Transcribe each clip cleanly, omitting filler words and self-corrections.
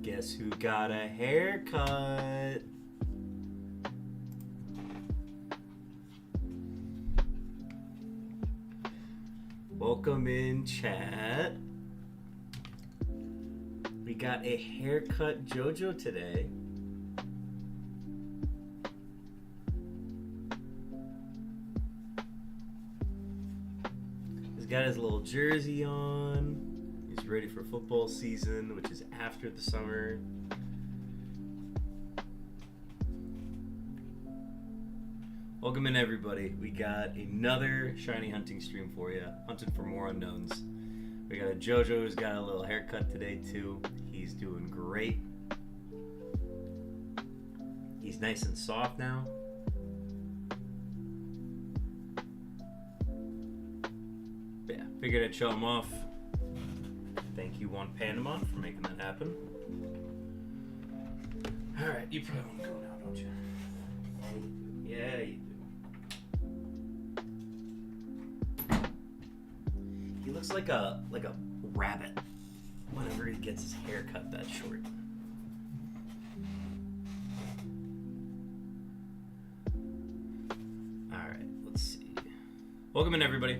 Guess who got a haircut? Welcome in, chat. We got a haircut JoJo today. He's got his little jersey on. He's ready for football season, which is after the summer. Welcome in, everybody. We got another shiny hunting stream for you, hunting for more unknowns. We got a JoJo who's got a little haircut today too. He's doing great. He's nice and soft now. But yeah, figured I'd show him off. Thank you, One Panama, for making that happen. Alright, you probably want to go now, don't you? Yeah, you do. He looks like a rabbit whenever he gets his hair cut that short. Alright, let's see. Welcome in, everybody.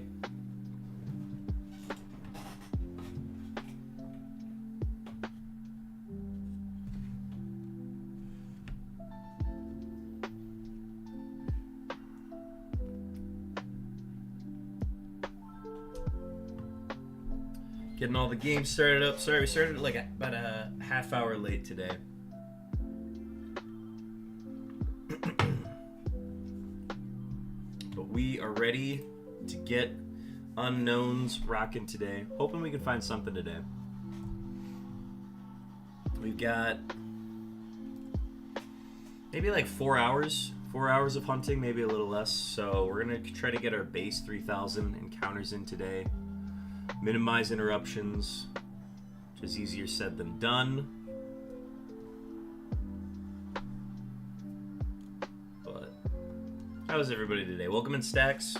Getting all the games started up. Sorry, we started like about a half hour late today. But we are ready to get unknowns rocking today. Hoping we can find something today. We've got maybe like 4 hours. 4 hours of hunting, maybe a little less. So we're going to try to get our base 3,000 encounters in today. Minimize interruptions, which is easier said than done. But how's everybody today? Welcome in, Stacks.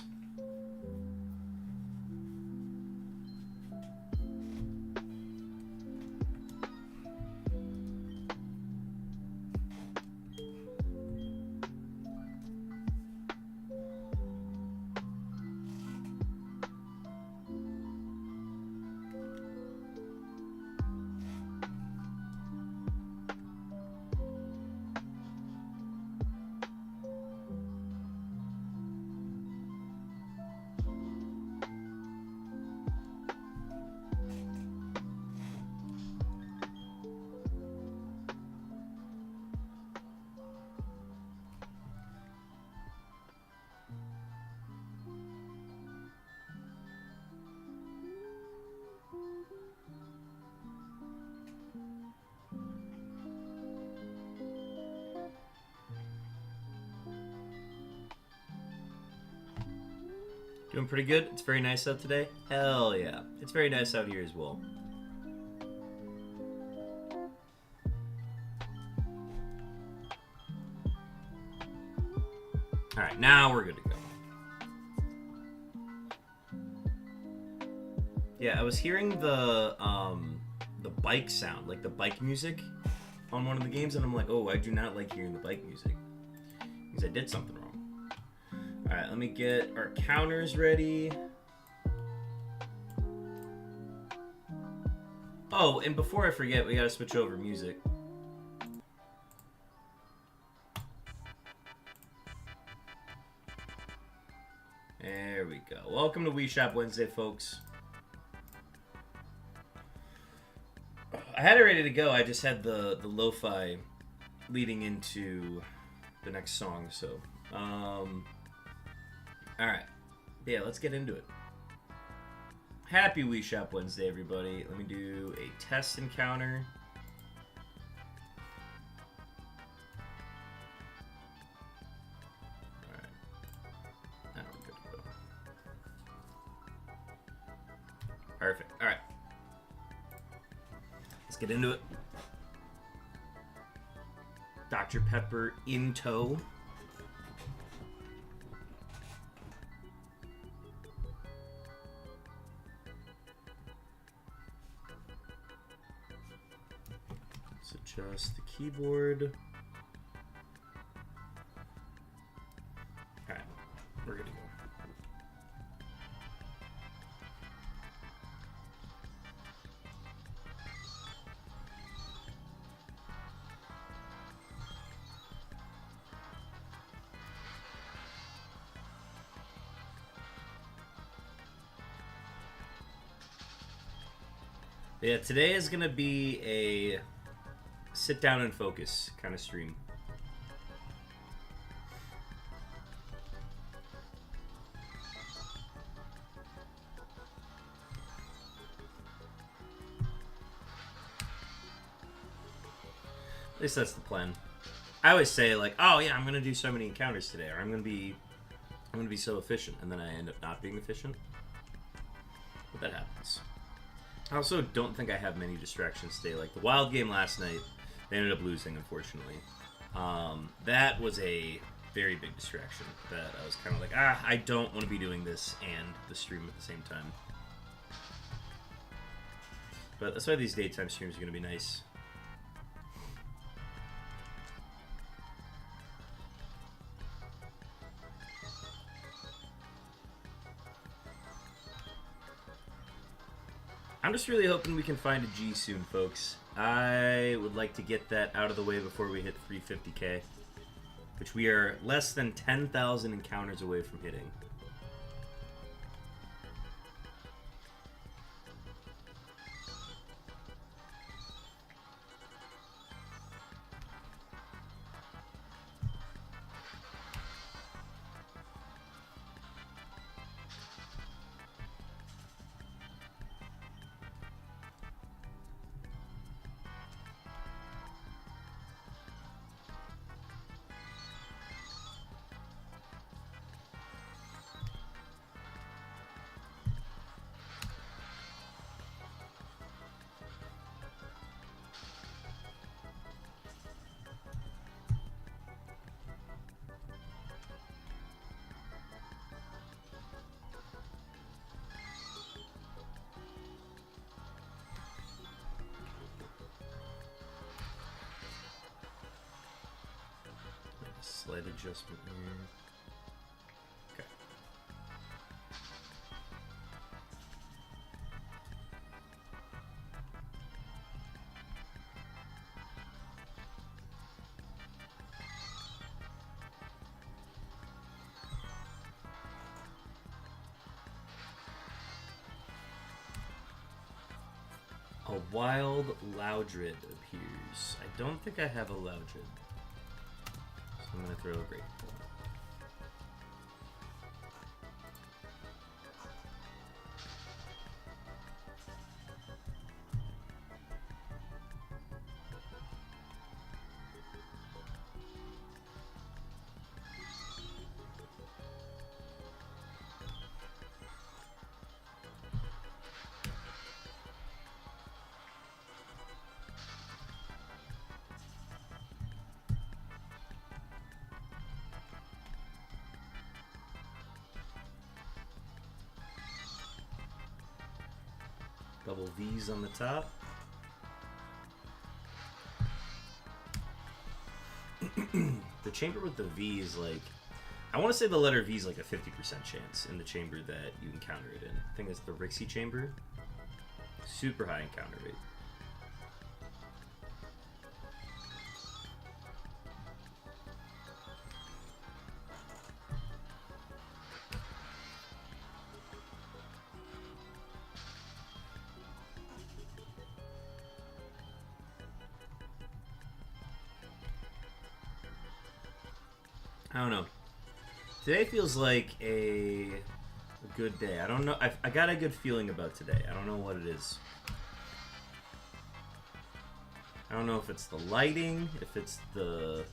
Doing pretty good. It's very nice out today. Hell yeah. It's very nice out here as well. Alright, now we're good to go. Yeah, I was hearing the bike sound, like the bike music on one of the games, and I'm like, oh, I do not like hearing the bike music. Because I did something wrong. Alright, let me get our counters ready. Oh, and before I forget, we gotta switch over music. There we go. Welcome to Wii Shop Wednesday, folks. I had it ready to go. I just had the lo-fi leading into the next song. So, all right, yeah, let's get into it. Happy Wii Shop Wednesday, everybody. Let me do a test encounter. All right, now we're good to go. Perfect. All right, let's get into it. Dr. Pepper in tow. Let's adjust the keyboard. Alright, we're good to go. Yeah, today is going to be a sit down and focus kind of stream. At least that's the plan. I always say like, oh yeah, I'm going to do so many encounters today, or I'm going to be so efficient, and then I end up not being efficient. But that happens. I also don't think I have many distractions today. Like the wild game last night, they ended up losing, unfortunately. That was a very big distraction that I was kind of like, I don't want to be doing this and the stream at the same time. But that's why these daytime streams are going to be nice. I'm just really hoping we can find a G soon, folks. I would like to get that out of the way before we hit 350k, which we are less than 10,000 encounters away from hitting. Slight adjustment here. Okay. A wild Loudred appears. I don't think I have a Loudred. I'm going to throw a Great Ball. Double V's on the top. The chamber with the V is like, I want to say the letter V is like a 50% chance in the chamber that you encounter it in. I think it's the Rixie chamber. Super high encounter rate. I don't know. Today feels like a good day. I don't know. I got a good feeling about today. I don't know what it is. I don't know if it's the lighting, if it's the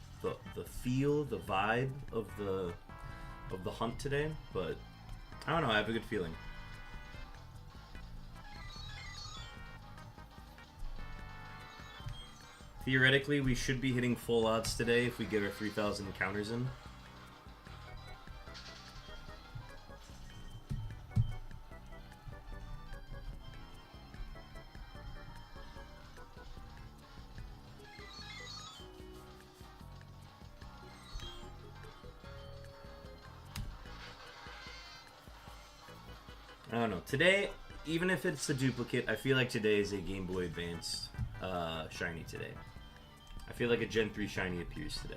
feel, the vibe of the hunt today, but I don't know. I have a good feeling. Theoretically, we should be hitting full odds today if we get our 3,000 counters in. I don't know. Today, even if it's a duplicate, I feel like today is a Game Boy Advance shiny today. I feel like a Gen 3 shiny appears today.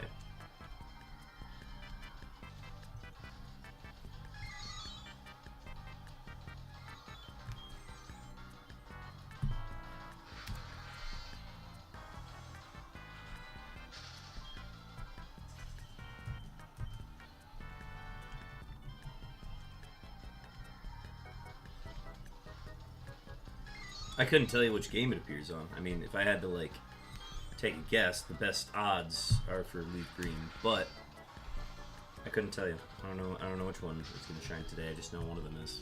I couldn't tell you which game it appears on. I mean, if I had to, like, take a guess, the best odds are for Leaf Green, but I couldn't tell you. I don't know which one is going to shine today. I just know one of them is.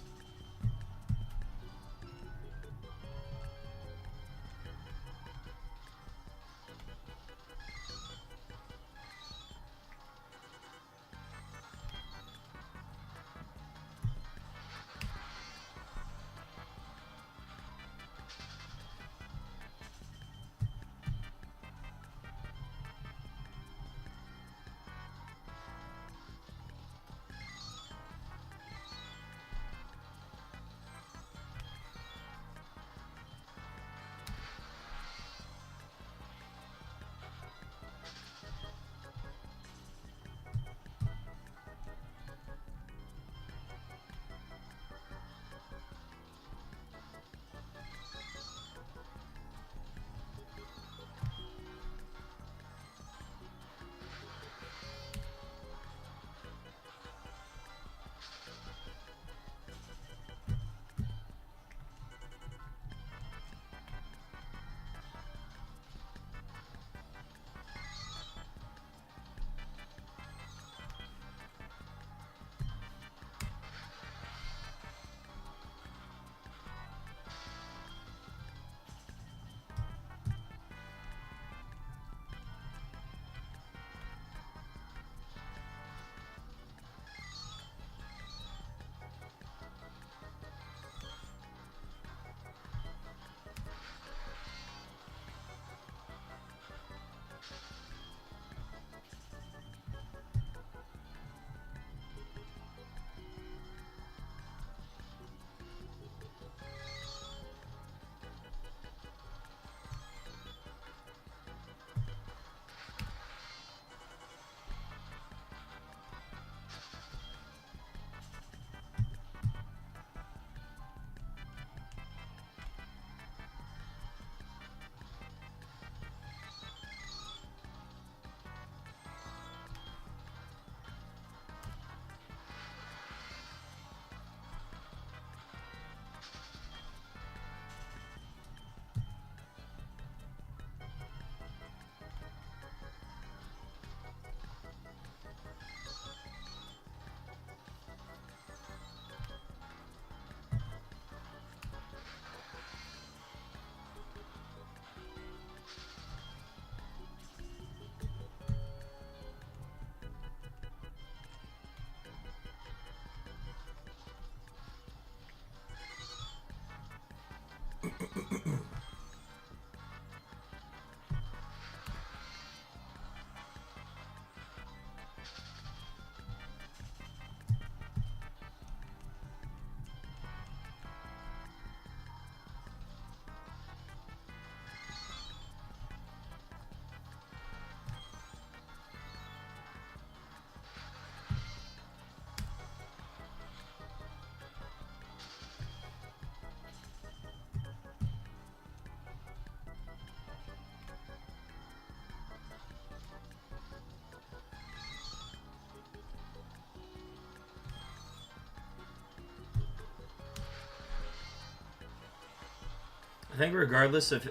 I think regardless of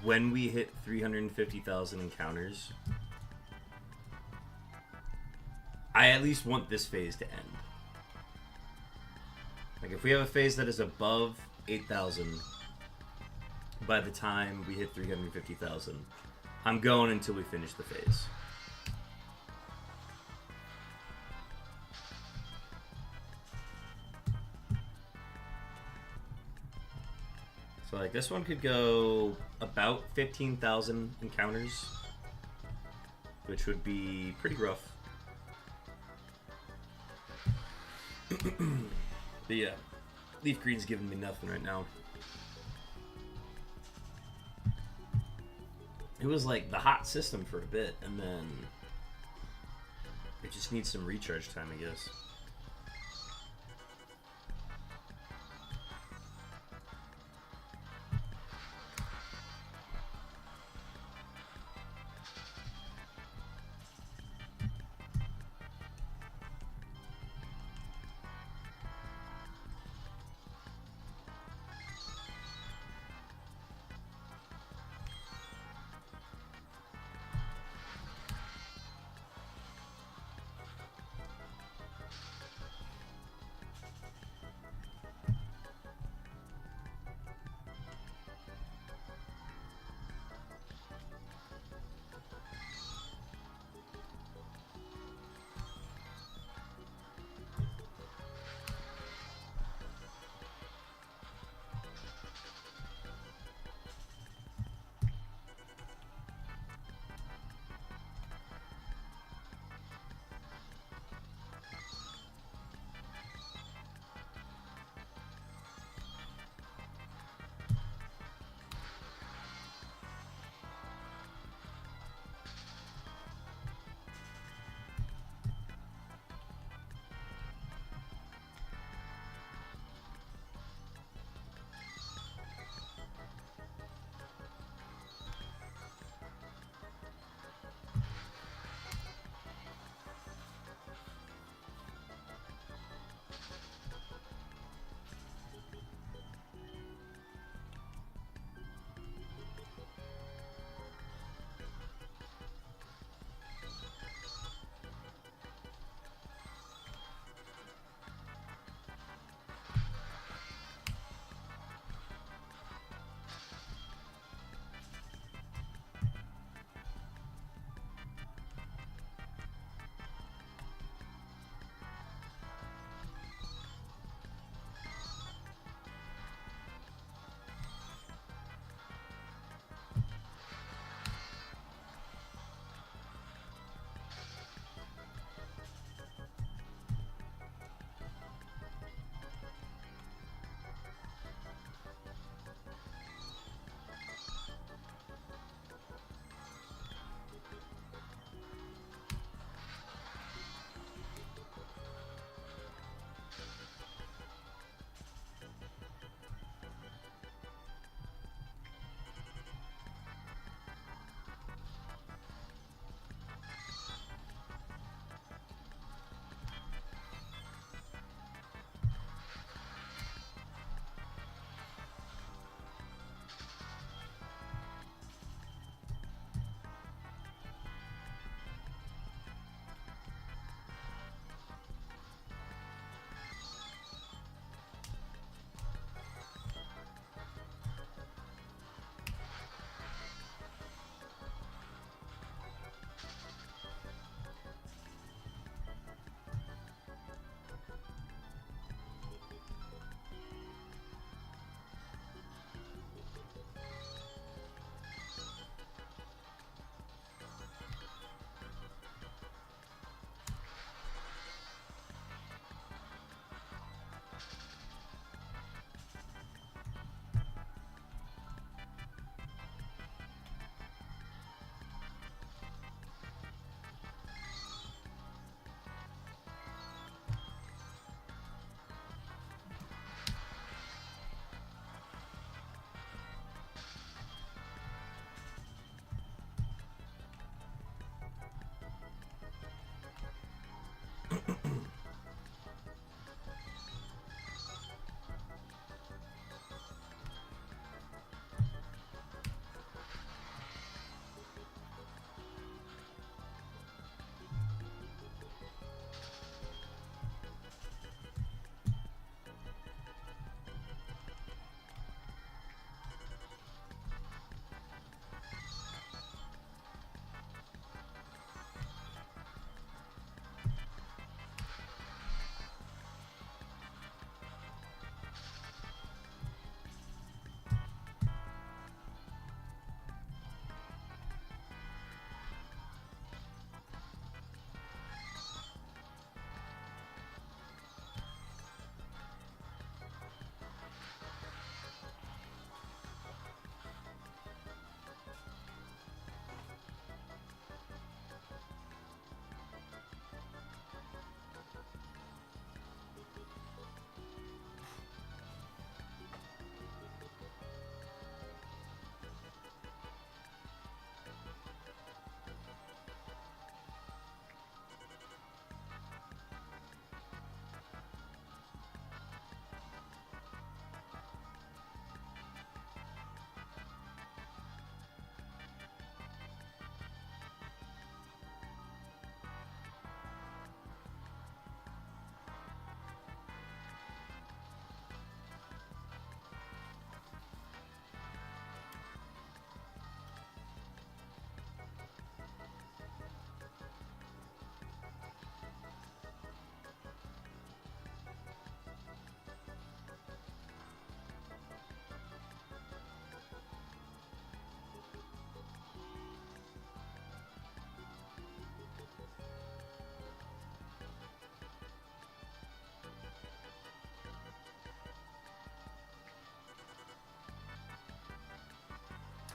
when we hit 350,000 encounters, I at least want this phase to end. Like, if we have a phase that is above 8,000 by the time we hit 350,000, I'm going until we finish the phase. So, like, this one could go about 15,000 encounters, which would be pretty rough. But yeah, Leaf Green's giving me nothing right now. It was like the hot system for a bit, and then it just needs some recharge time, I guess.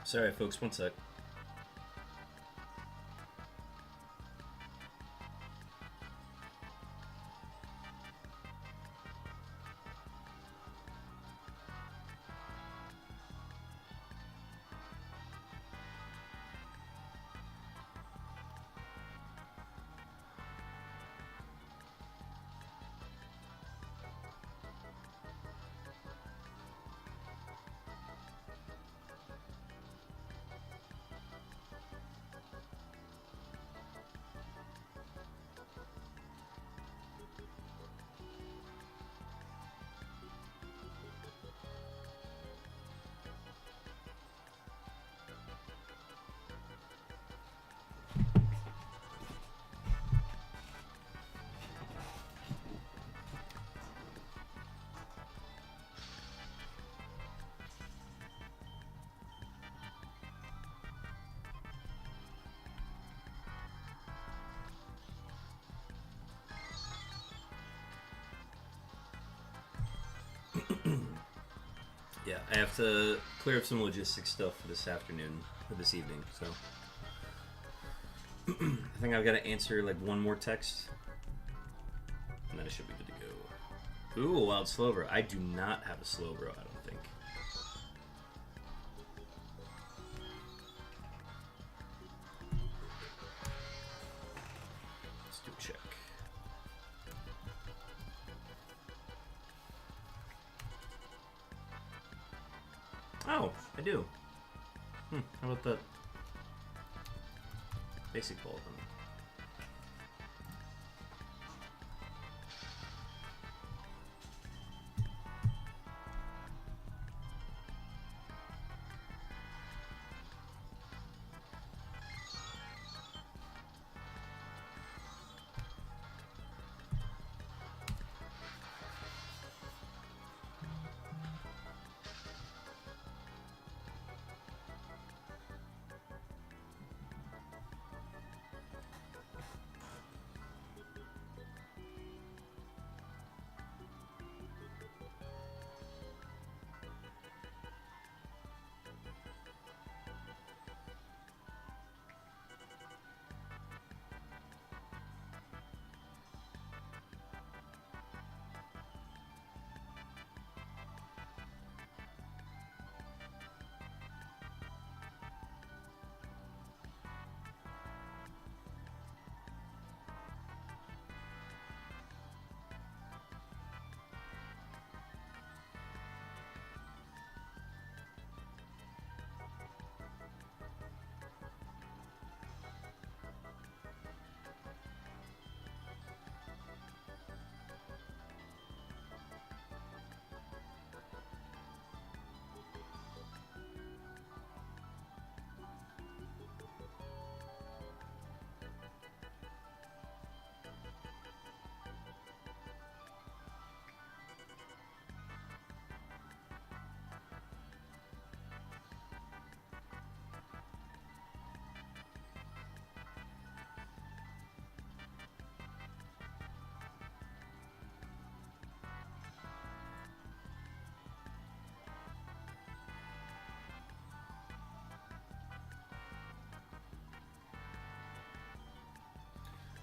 Sorry, folks. One sec. Yeah, I have to clear up some logistics stuff for this afternoon, or this evening, so. I think I've got to answer like one more text, and then I should be good to go. Ooh, a wild Slover. I do not have a Slowbro, I don't think. Let's do a check. Oh, I do. How about that? Basic ball then.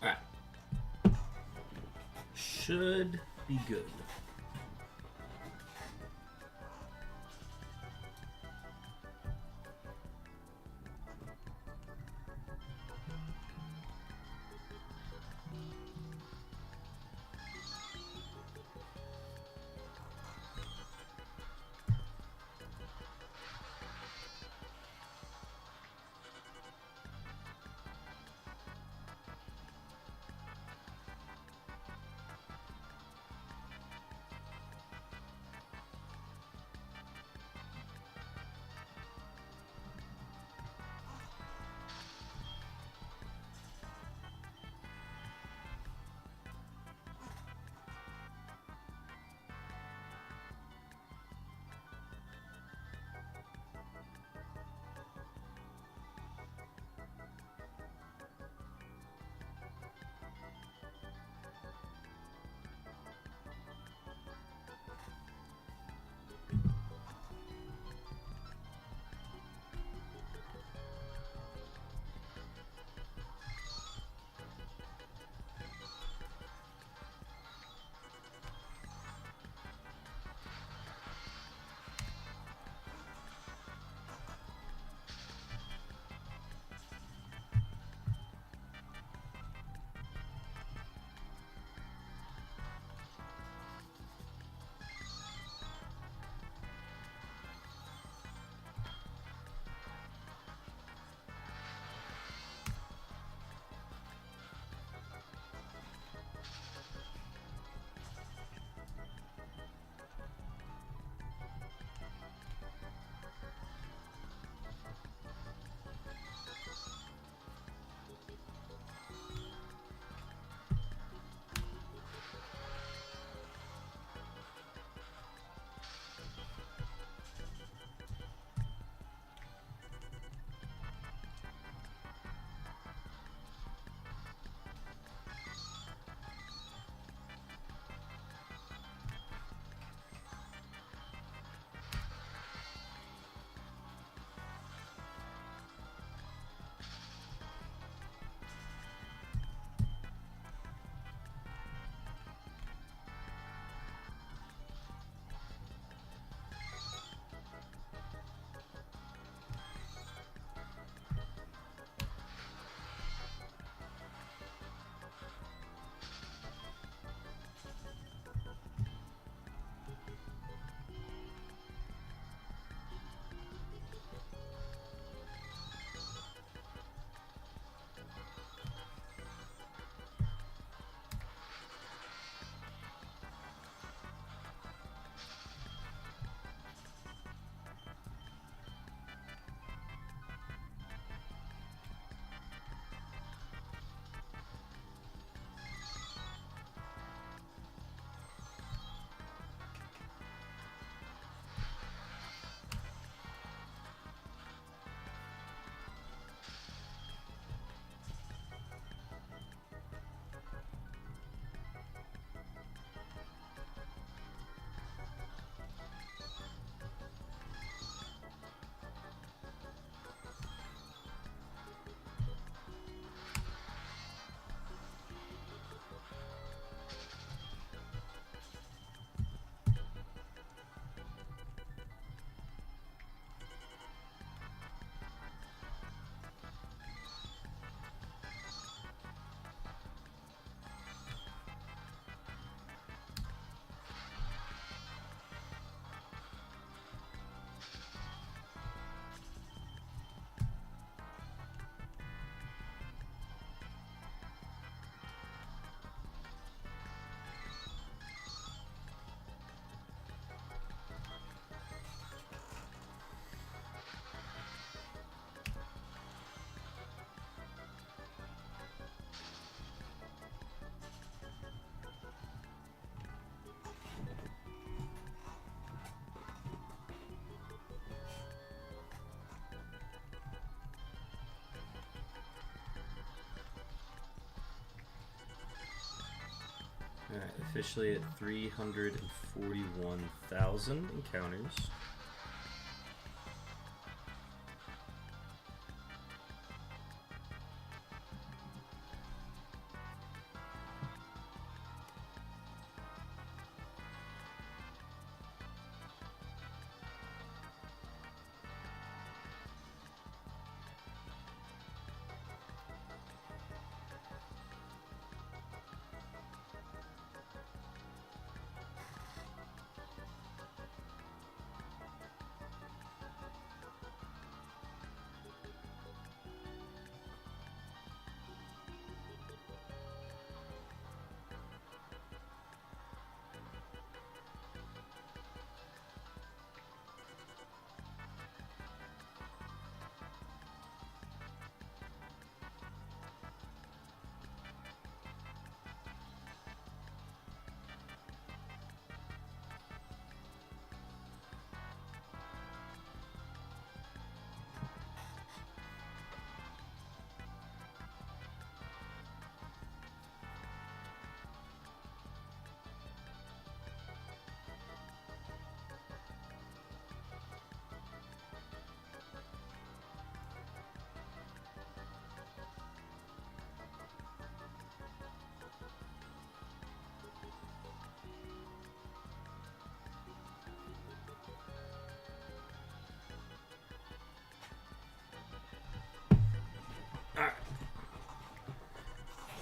Alright. Should be good. Alright, officially at 341,000 encounters.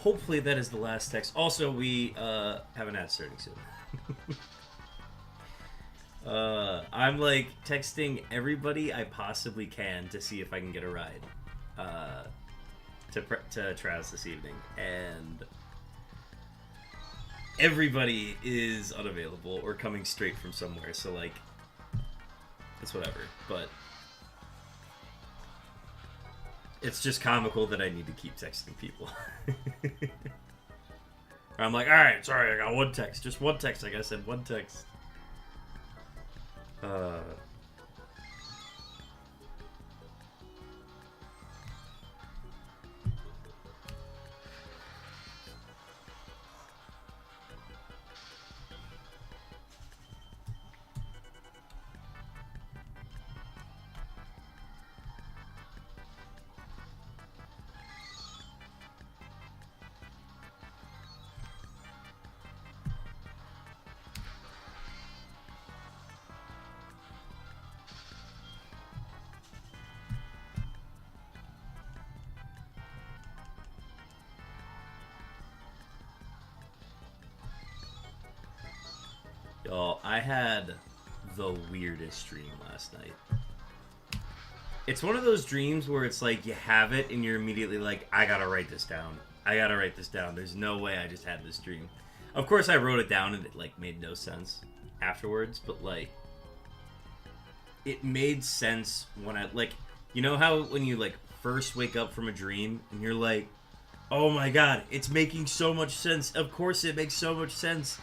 Hopefully that is the last text. Also, we have an ad starting soon. I'm like texting everybody I possibly can to see if I can get a ride to Traz this evening, and everybody is unavailable or coming straight from somewhere. So like, it's whatever. But it's just comical that I need to keep texting people. I'm like, alright, sorry, I got one text. Just one text, like I said, one text. Y'all, I had the weirdest dream last night. It's one of those dreams where it's like you have it and you're immediately like, I gotta write this down. I gotta write this down. There's no way I just had this dream. Of course I wrote it down and it like made no sense afterwards, but like it made sense when I like, you know how when you like first wake up from a dream and you're like, oh my god, it's making so much sense. Of course it makes so much sense.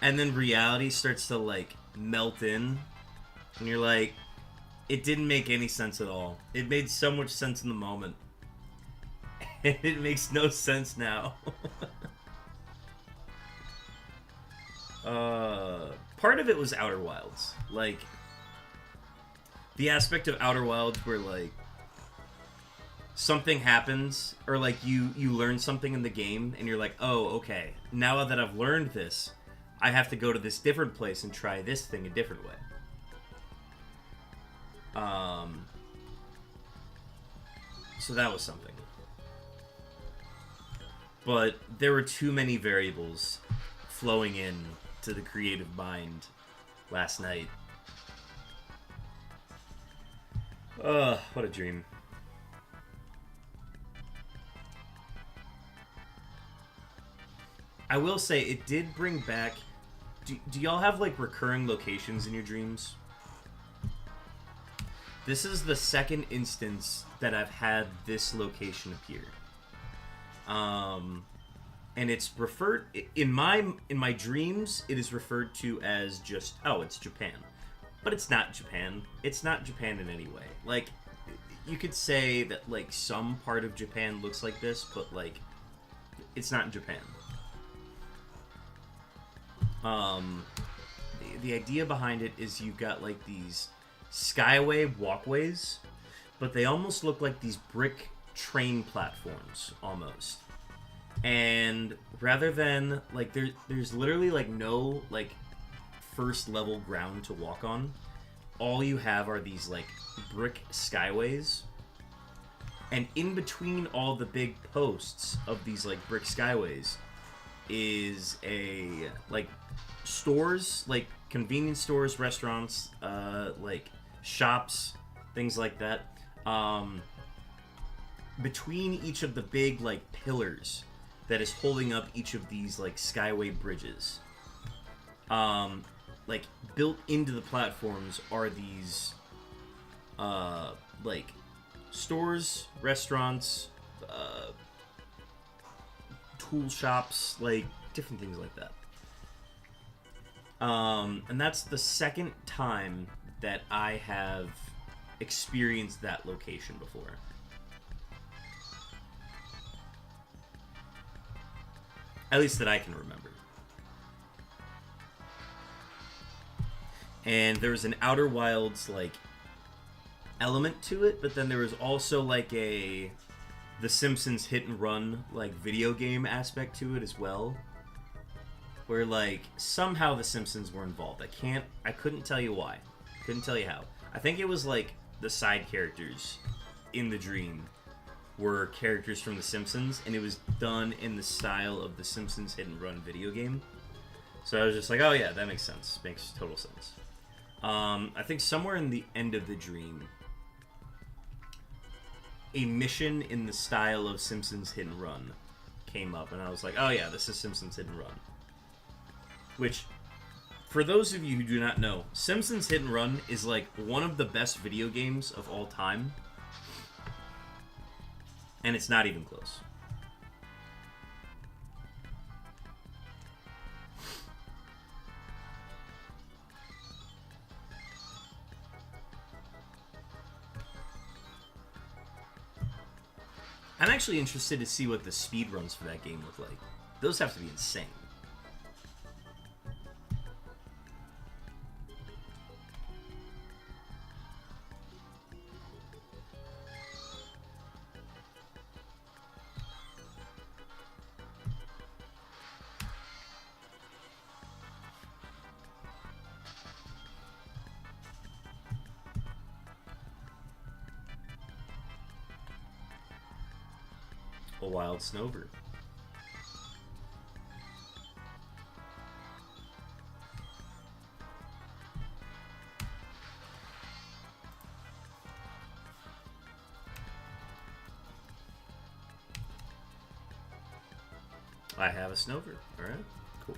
And then reality starts to like melt in and you're like, it didn't make any sense at all. It made so much sense in the moment. And it makes no sense now. Part of it was Outer Wilds. Like, the aspect of Outer Wilds where like something happens or like you learn something in the game and you're like, oh, okay, now that I've learned this, I have to go to this different place and try this thing a different way. So that was something. But there were too many variables flowing in to the creative mind last night. What a dream. I will say, it did bring back... Do y'all have, like, recurring locations in your dreams? This is the second instance that I've had this location appear. And it's referred... In my dreams, it is referred to as just, oh, it's Japan. But it's not Japan. It's not Japan in any way. Like, you could say that, like, some part of Japan looks like this, but, like, it's not in Japan. The idea behind it is you've got like these skyway walkways, but they almost look like these brick train platforms almost. And rather than like there's literally like no like first level ground to walk on. All you have are these like brick skyways. And in between all the big posts of these like brick skyways is a like stores, like convenience stores, restaurants, like shops, things like that. Between each of the big like pillars that is holding up each of these like skyway bridges, like built into the platforms are these like stores, restaurants, tool shops, like different things like that. And that's the second time that I have experienced that location before. At least that I can remember. And there was an Outer Wilds like element to it, but then there was also like a The Simpsons hit and run like video game aspect to it as well, where like somehow The Simpsons were involved. I couldn't tell you why. Couldn't tell you how. I think it was like the side characters in the dream were characters from The Simpsons, and it was done in the style of The Simpsons hit and run video game. So I was just like, oh yeah, that makes sense. Makes total sense. I think somewhere in the end of the dream, a mission in the style of Simpsons Hit and Run came up, and I was like, oh yeah, this is Simpsons Hit and Run. Which, for those of you who do not know, Simpsons Hit and Run is like one of the best video games of all time, and it's not even close. I'm actually interested to see what the speedruns for that game look like. Those have to be insane. A wild snowbird. I have a snowbird. All right, cool.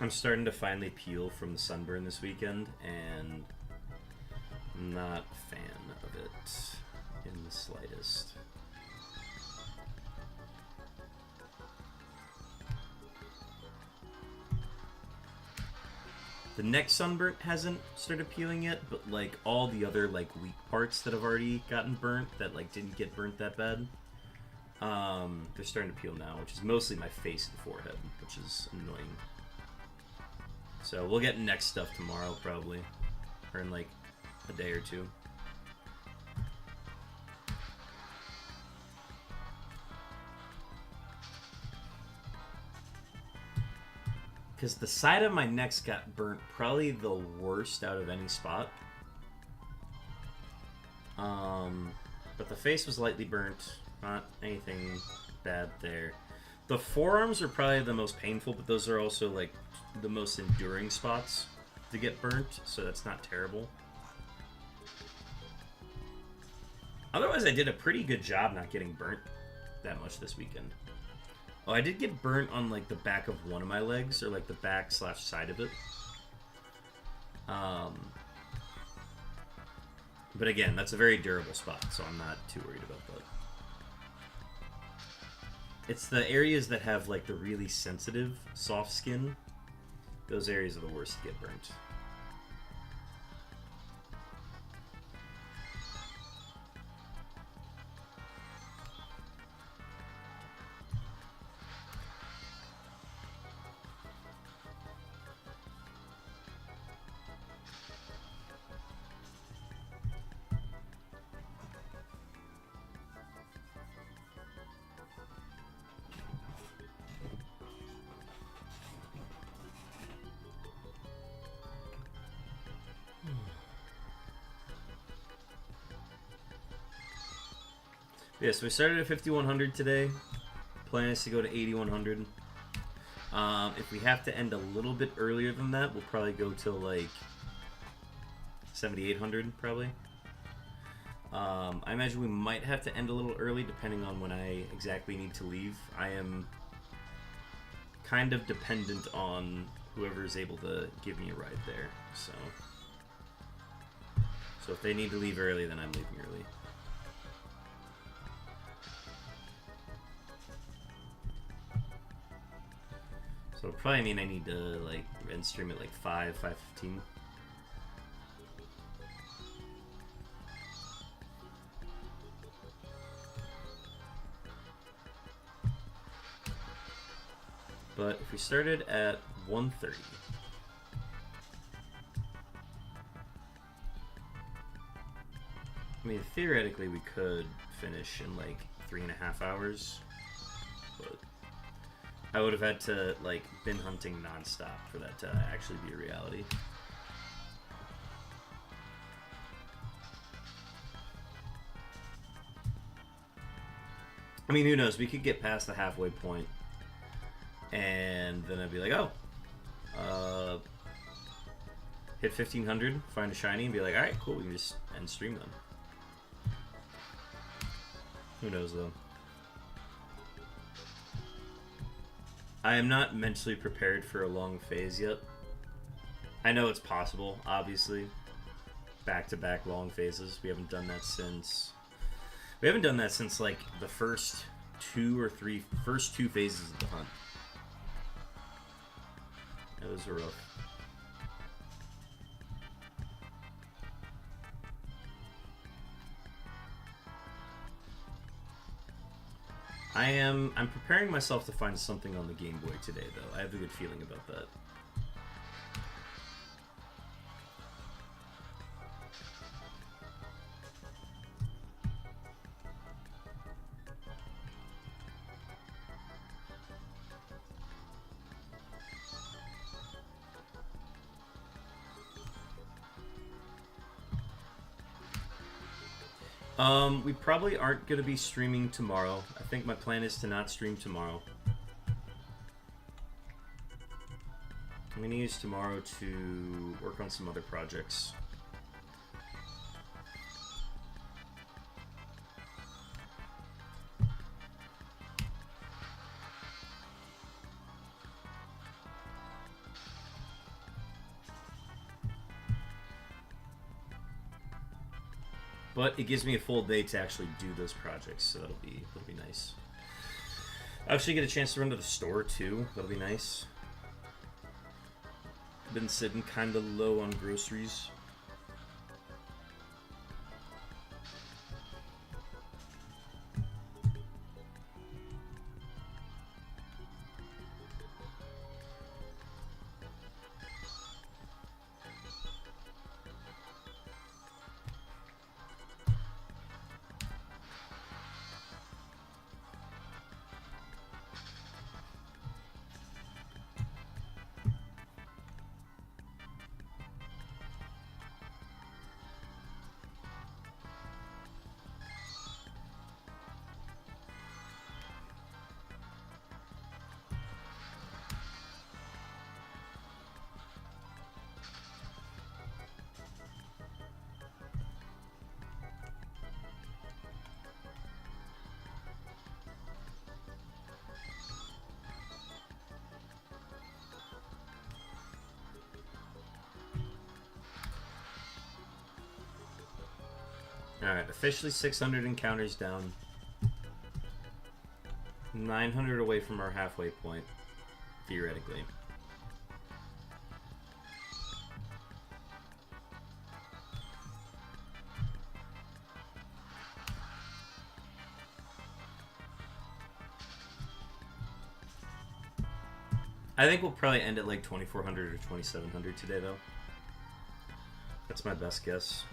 I'm starting to finally peel from the sunburn this weekend, and I'm not a fan of it in the slightest. The neck sunburn hasn't started peeling yet, but like all the other like weak parts that have already gotten burnt that like didn't get burnt that bad, they're starting to peel now, which is mostly my face and forehead, which is annoying. So we'll get neck stuff tomorrow probably, or in like a day or two. Because the side of my neck's got burnt probably the worst out of any spot. But the face was lightly burnt. Not anything bad there. The forearms are probably the most painful, but those are also like the most enduring spots to get burnt, so that's not terrible. Otherwise, I did a pretty good job not getting burnt that much this weekend. Oh, I did get burnt on like the back of one of my legs, or like the back / side of it. But again, that's a very durable spot, so I'm not too worried about that. It's the areas that have like the really sensitive, soft skin. Those areas are the worst to get burnt. Yeah, so we started at 5,100 today. Plan is to go to 8,100. If we have to end a little bit earlier than that, we'll probably go till like 7,800 probably. I imagine we might have to end a little early depending on when I exactly need to leave. I am kind of dependent on whoever is able to give me a ride there. So if they need to leave early, then I'm leaving early. So it'll probably mean I need to like end stream at like 5:15. But if we started at 1:30, I mean theoretically we could finish in like 3.5 hours, but I would have had to like been hunting nonstop for that to actually be a reality. I mean, who knows? We could get past the halfway point, and then I'd be like, oh, hit 1,500, find a shiny, and be like, all right, cool, we can just end stream then. Who knows though? I am not mentally prepared for a long phase yet. I know it's possible, obviously. Back-to-back long phases. We haven't done that since like the first two phases of the hunt. Those were rough. I'm preparing myself to find something on the Game Boy today, though. I have a good feeling about that. We probably aren't going to be streaming tomorrow. I think my plan is to not stream tomorrow. I'm going to use tomorrow to work on some other projects. But it gives me a full day to actually do those projects, so that'll be nice. I actually get a chance to run to the store too. That'll be nice. Been sitting kind of low on groceries. Alright, officially 600 encounters down. 900 away from our halfway point, theoretically. I think we'll probably end at like 2400 or 2700 today, though. That's my best guess.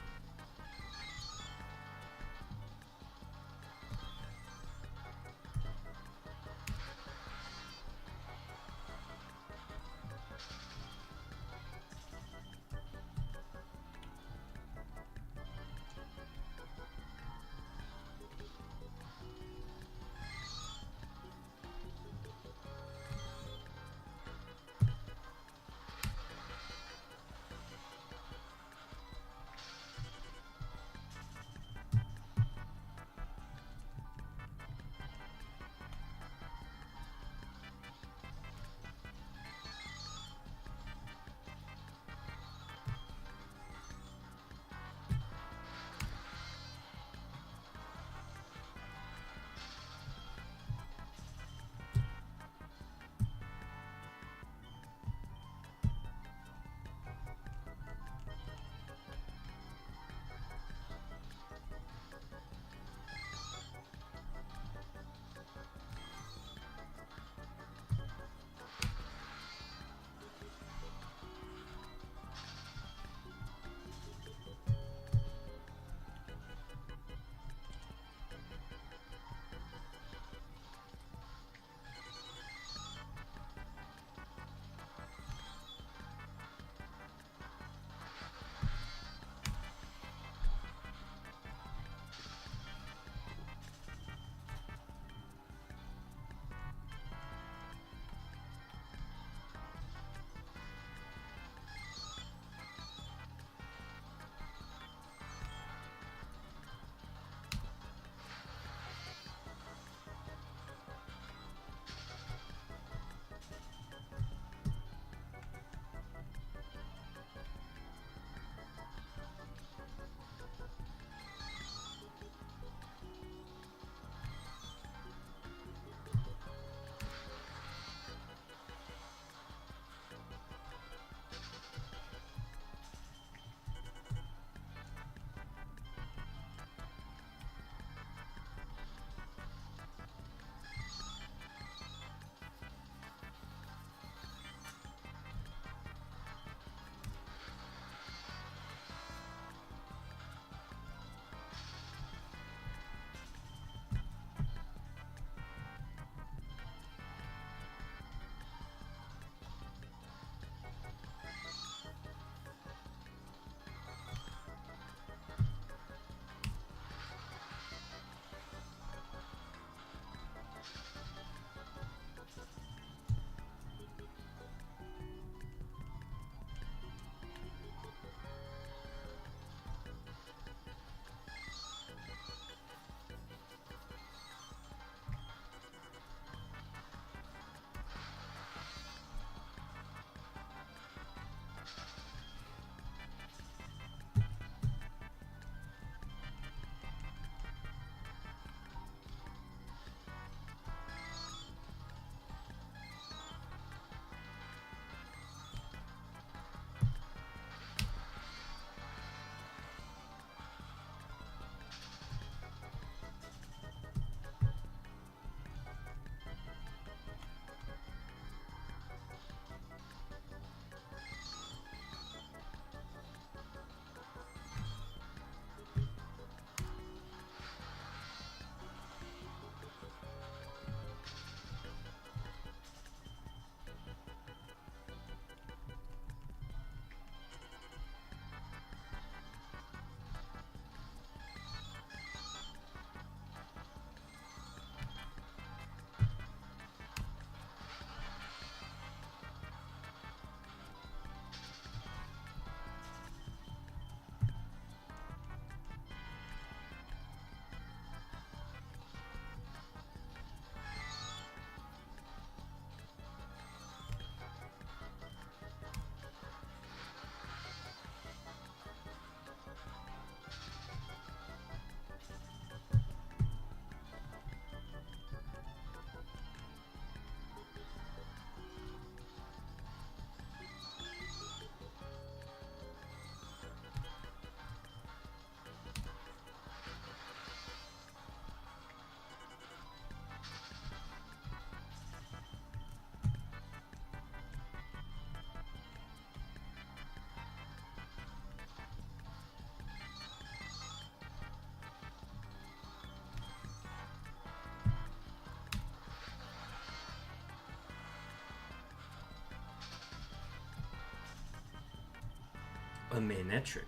A Manetric.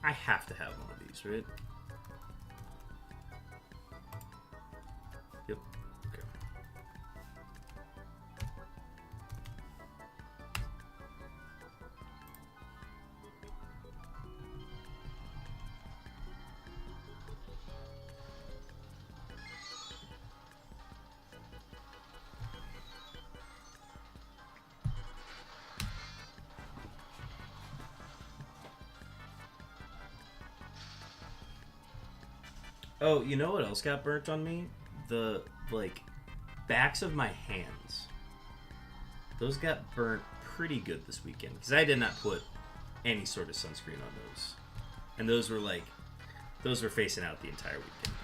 I have to have one of these, right? Yep. Okay. Oh, you know what else got burnt on me? The, like, backs of my hands. Those got burnt pretty good this weekend. Because I did not put any sort of sunscreen on those. And those were, like, those were facing out the entire weekend.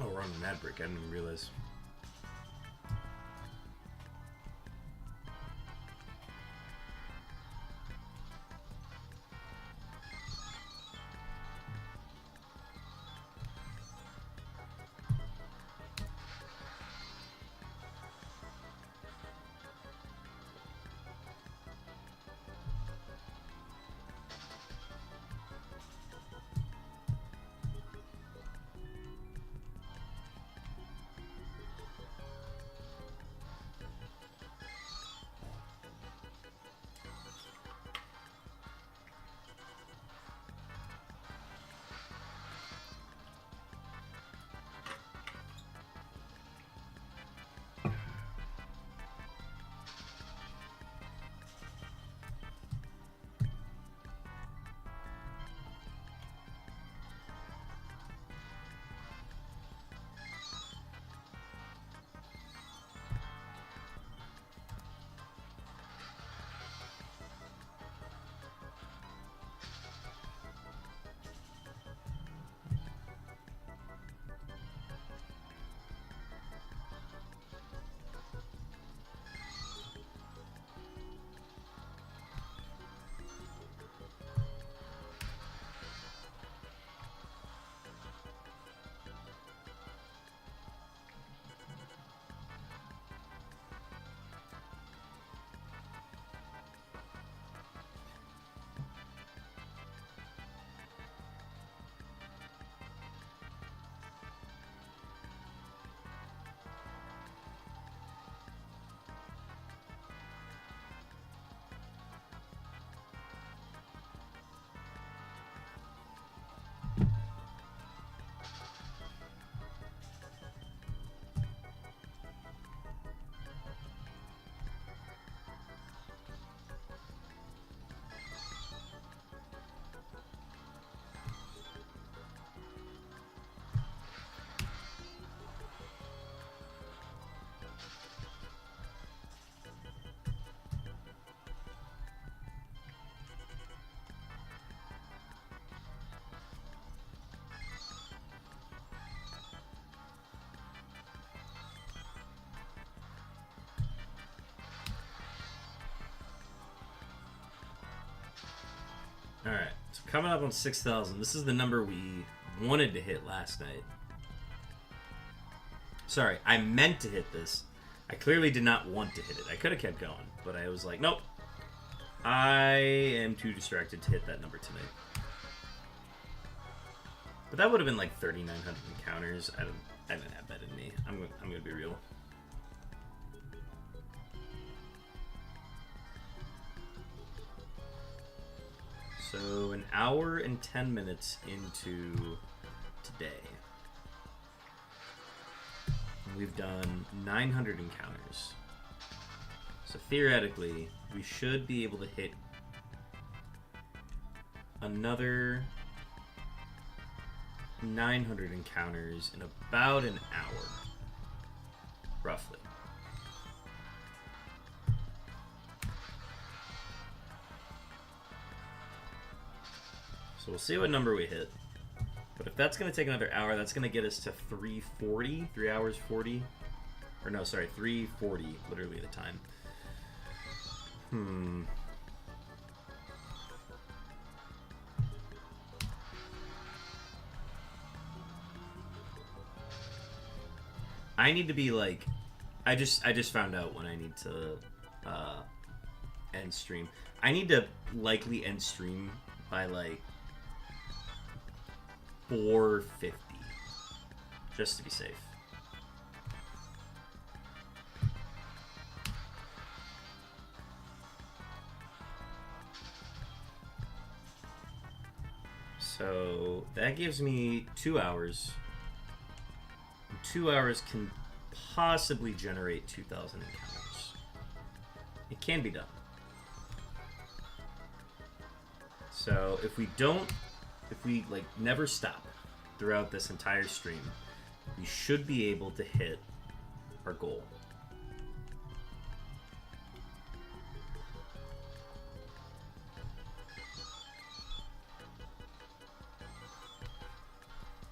Oh, we're on an ad break. I didn't even realize. Alright, so coming up on 6,000. This is the number we wanted to hit last night. Sorry, I meant to hit this. I clearly did not want to hit it. I could have kept going, but I was like, nope. I am too distracted to hit that number tonight. But that would have been like 3,900 encounters. I didn't have that in me. I'm gonna be real. So an hour and 10 minutes into today. We've done 900 encounters. So theoretically, we should be able to hit another 900 encounters in about an hour, roughly. So we'll see what number we hit. But if that's going to take another hour, that's going to get us to 3:40, 3 hours 40. Or no, sorry, 3:40, literally the time. I need to be like, I just found out when I need to end stream. I need to likely end stream by like 4:50, just to be safe. So that gives me 2 hours. 2 hours can possibly generate 2,000 encounters. It can be done. So if we like never stop throughout this entire stream, we should be able to hit our goal.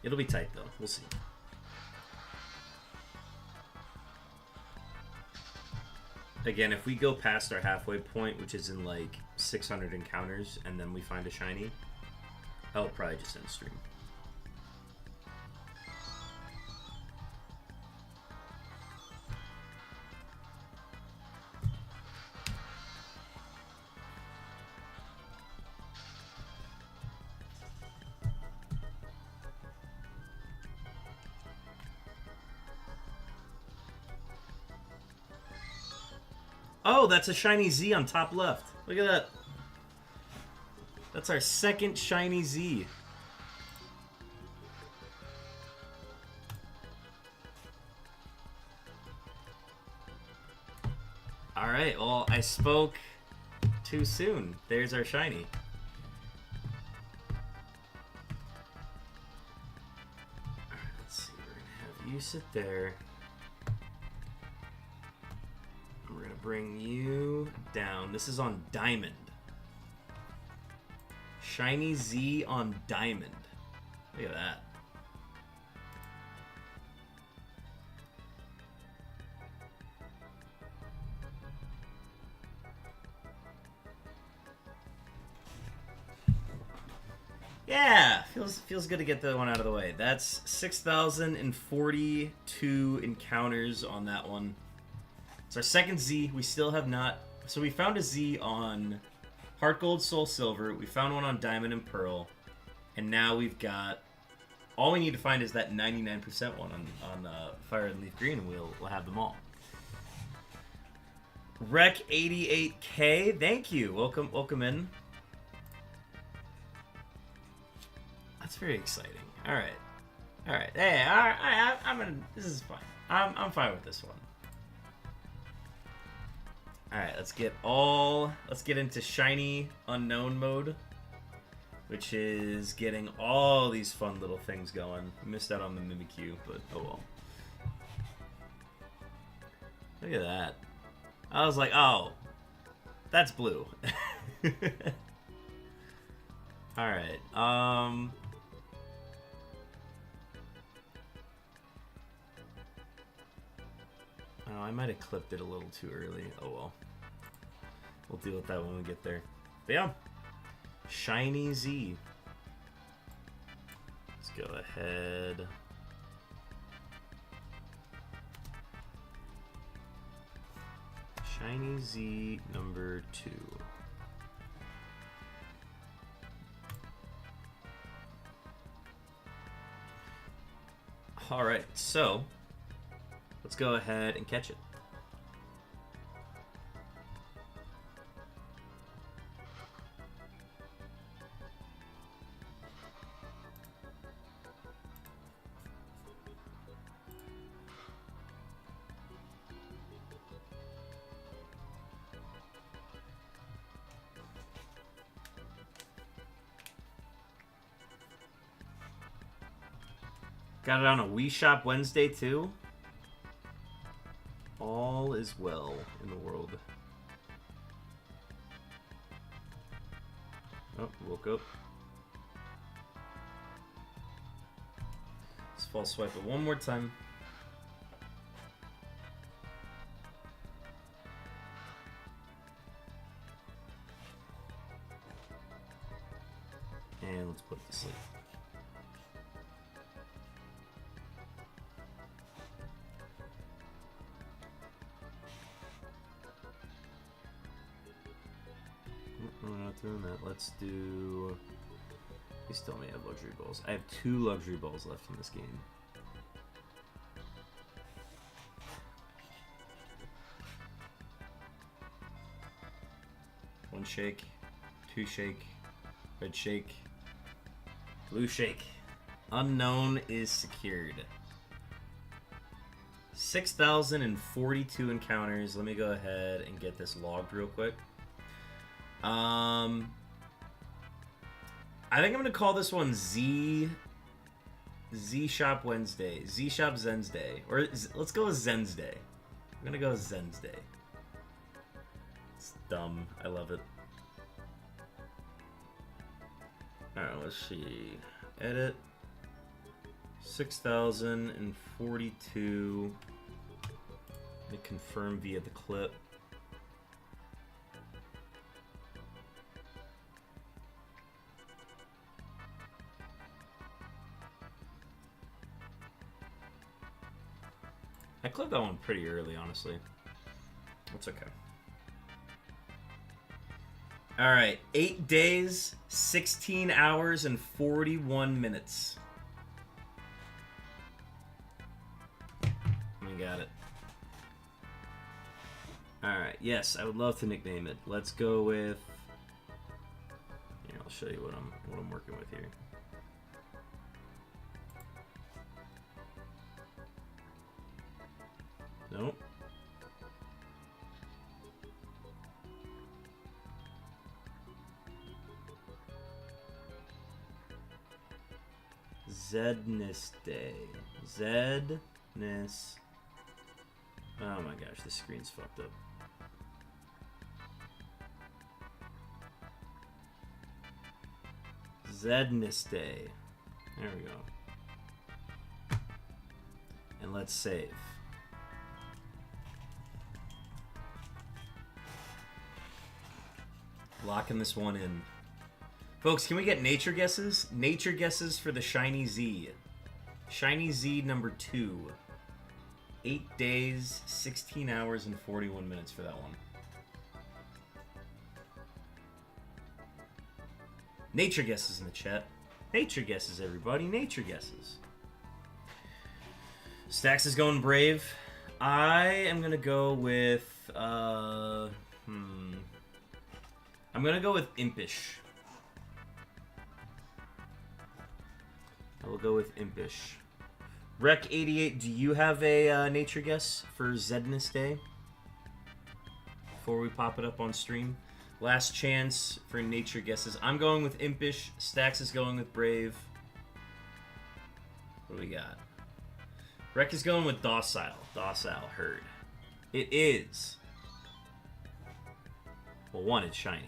It'll be tight though. We'll see. Again, if we go past our halfway point, which is in like 600 encounters, and then we find a shiny, I'll probably just end stream. Oh, that's a shiny Z on top left. Look at that. That's our second shiny Z. Alright, well, I spoke too soon. There's our shiny. Alright, let's see. We're gonna have you sit there. We're gonna bring you down. This is on Diamond. Shiny Z on Diamond. Look at that. Yeah, feels good to get that one out of the way. That's 6,042 encounters on that one. It's our second Z. We still have not... So we found a Z on Heart Gold, Soul Silver. We found one on Diamond and Pearl. And now we've got... All we need to find is that 99% one on Fire and Leaf Green, and we'll have them all. Rec 88K, thank you. Welcome in. That's very exciting. All right. Hey, all right. I'm gonna. This is fine. I'm fine with this one. All right. Let's get into shiny unknown mode, which is getting all these fun little things going. Missed out on the Mimikyu, but oh well. Look at that. I was like, oh, that's blue. All right. Oh, I might have clipped it a little too early. Oh well. We'll deal with that when we get there. But yeah. Shiny Z. Let's go ahead. Shiny Z number 2. Alright, so let's go ahead and catch it. Got it on a Wii Shop Wednesday too. All is well in the world. Oh, woke up. Let's false swipe it one more time. And let's put it to sleep. We're not doing that. Let's do... We still may have luxury balls. I have 2 luxury balls left in this game. One shake, 2 shake, red shake, blue shake. Unknown is secured. 6,042 encounters. Let me go ahead and get this logged real quick. I think I'm gonna call this one Z Shop Wednesday, Z Shop Zen's Day, or let's go with Zen's Day. I'm gonna go with Zen's Day. It's dumb. I love it. All right, let's see. Edit. 6,042. Let me confirm via the clip. I clipped that one pretty early, honestly. That's okay. All right, 8 days, 16 hours, and 41 minutes. We got it. All right, yes, I would love to nickname it. Let's go with. Here, I'll show you what I'm working with here. Nope. Zedness Day. Zedness. Oh my gosh, the screen's fucked up. Zedness Day. There we go. And let's save. Locking this one in. Folks, can we get nature guesses? Nature guesses for the Shiny Z. Shiny Z number 2. 8 days, 16 hours, and 41 minutes for that one. Nature guesses in the chat. Nature guesses, everybody. Nature guesses. Stacks is going Brave. I am going to go with... I'm going to go with Impish. I will go with Impish. Rec88, do you have a nature guess for Zedness Day? Before we pop it up on stream. Last chance for nature guesses. I'm going with Impish. Stacks is going with Brave. What do we got? Rec is going with Docile. Docile Herd. It is. Well, one, it's shiny.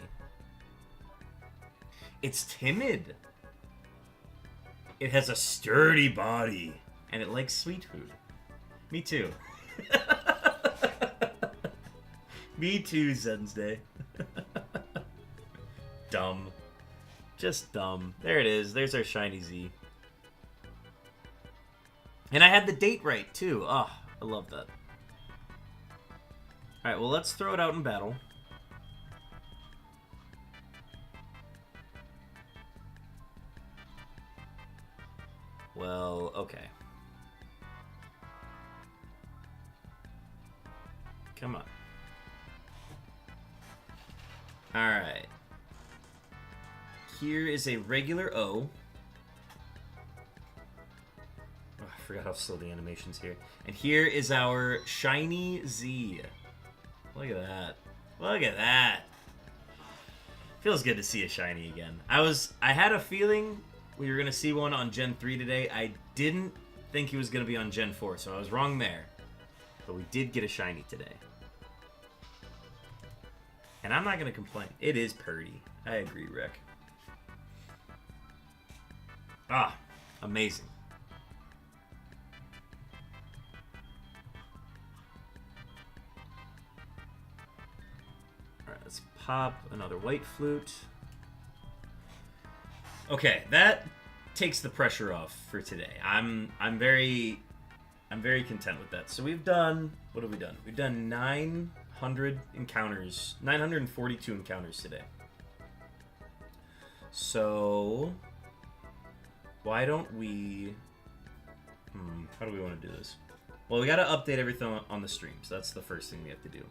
It's timid. It has a sturdy body. And it likes sweet food. Me too. Me too, Zedness. Dumb. Just dumb. There it is. There's our shiny Z. And I had the date right, too. Oh, I love that. Alright, well, let's throw it out in battle. Well, okay. Come on. Alright. Here is a regular O. Oh, I forgot how slow the animation's here. And here is our shiny Z. Look at that. Look at that. Feels good to see a shiny again. I had a feeling we were going to see one on Gen 3 today. I didn't think he was going to be on Gen 4, so I was wrong there. But we did get a shiny today. And I'm not going to complain. It is purdy. I agree, Rick. Ah, amazing. Alright, let's pop another white flute. Okay, that takes the pressure off for today. I'm very content with that. So we've done, what have we done? We've done 900 encounters, 942 encounters today. So why don't we, how do we want to do this? Well, we got to update everything on the streams. That's the first thing we have to do.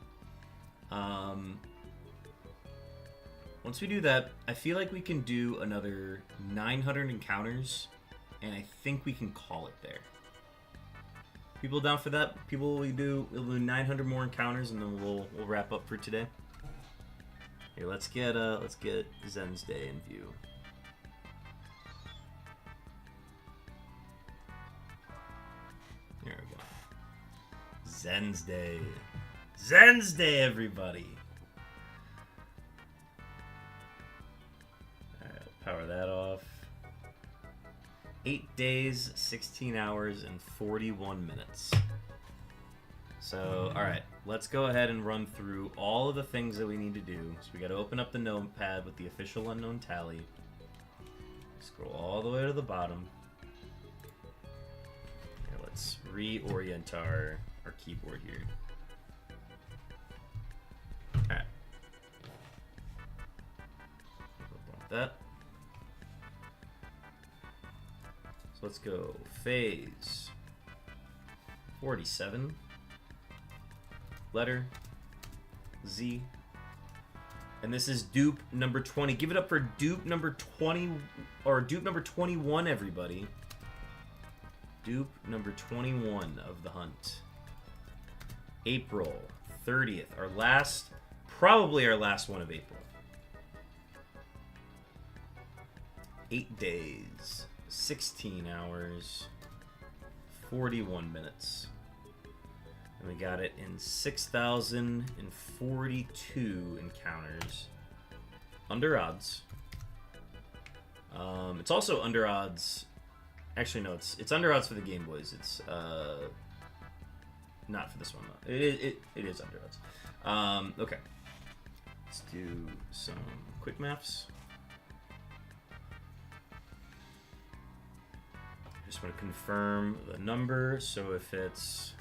Once we do that, I feel like we can do another 900 encounters, and I think we can call it there. People down for that? We'll do 900 more encounters, and then we'll wrap up for today. Here, let's get Zedness Day in view. There we go. Zedness Day. Zedness Day, everybody. Alright, power that off. 8 days, 16 hours, and 41 minutes. So, alright, let's go ahead and run through all of the things that we need to do. So we got to open up the notepad with the official unknown tally. Scroll all the way to the bottom. Here, let's reorient our keyboard here. Alright. That. So let's go phase 47. Letter Z, and this is dupe number 20. Give it up for dupe number 20, or dupe number 21, everybody. Dupe number 21 of the hunt. April 30th, probably our last one of April. 8 days, 16 hours, 41 minutes. And we got it in 6,042 encounters. Under odds. It's also under odds. Actually, no, it's under odds for the Game Boys. It's not for this one though. It is under odds. Okay. Let's do some quick maths. Just want to confirm the number. So if it's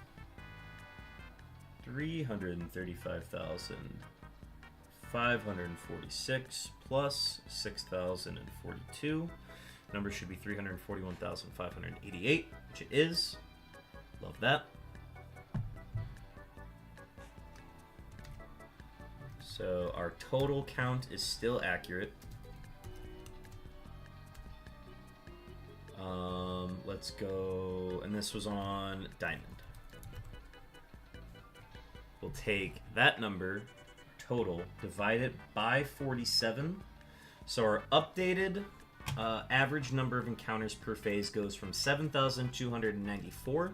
335,546 plus 6,042. Number should be 341,588, which it is. Love that. So our total count is still accurate. Let's go, and this was on Diamond. We'll take that number, total, divide it by 47. So our updated average number of encounters per phase goes from 7,294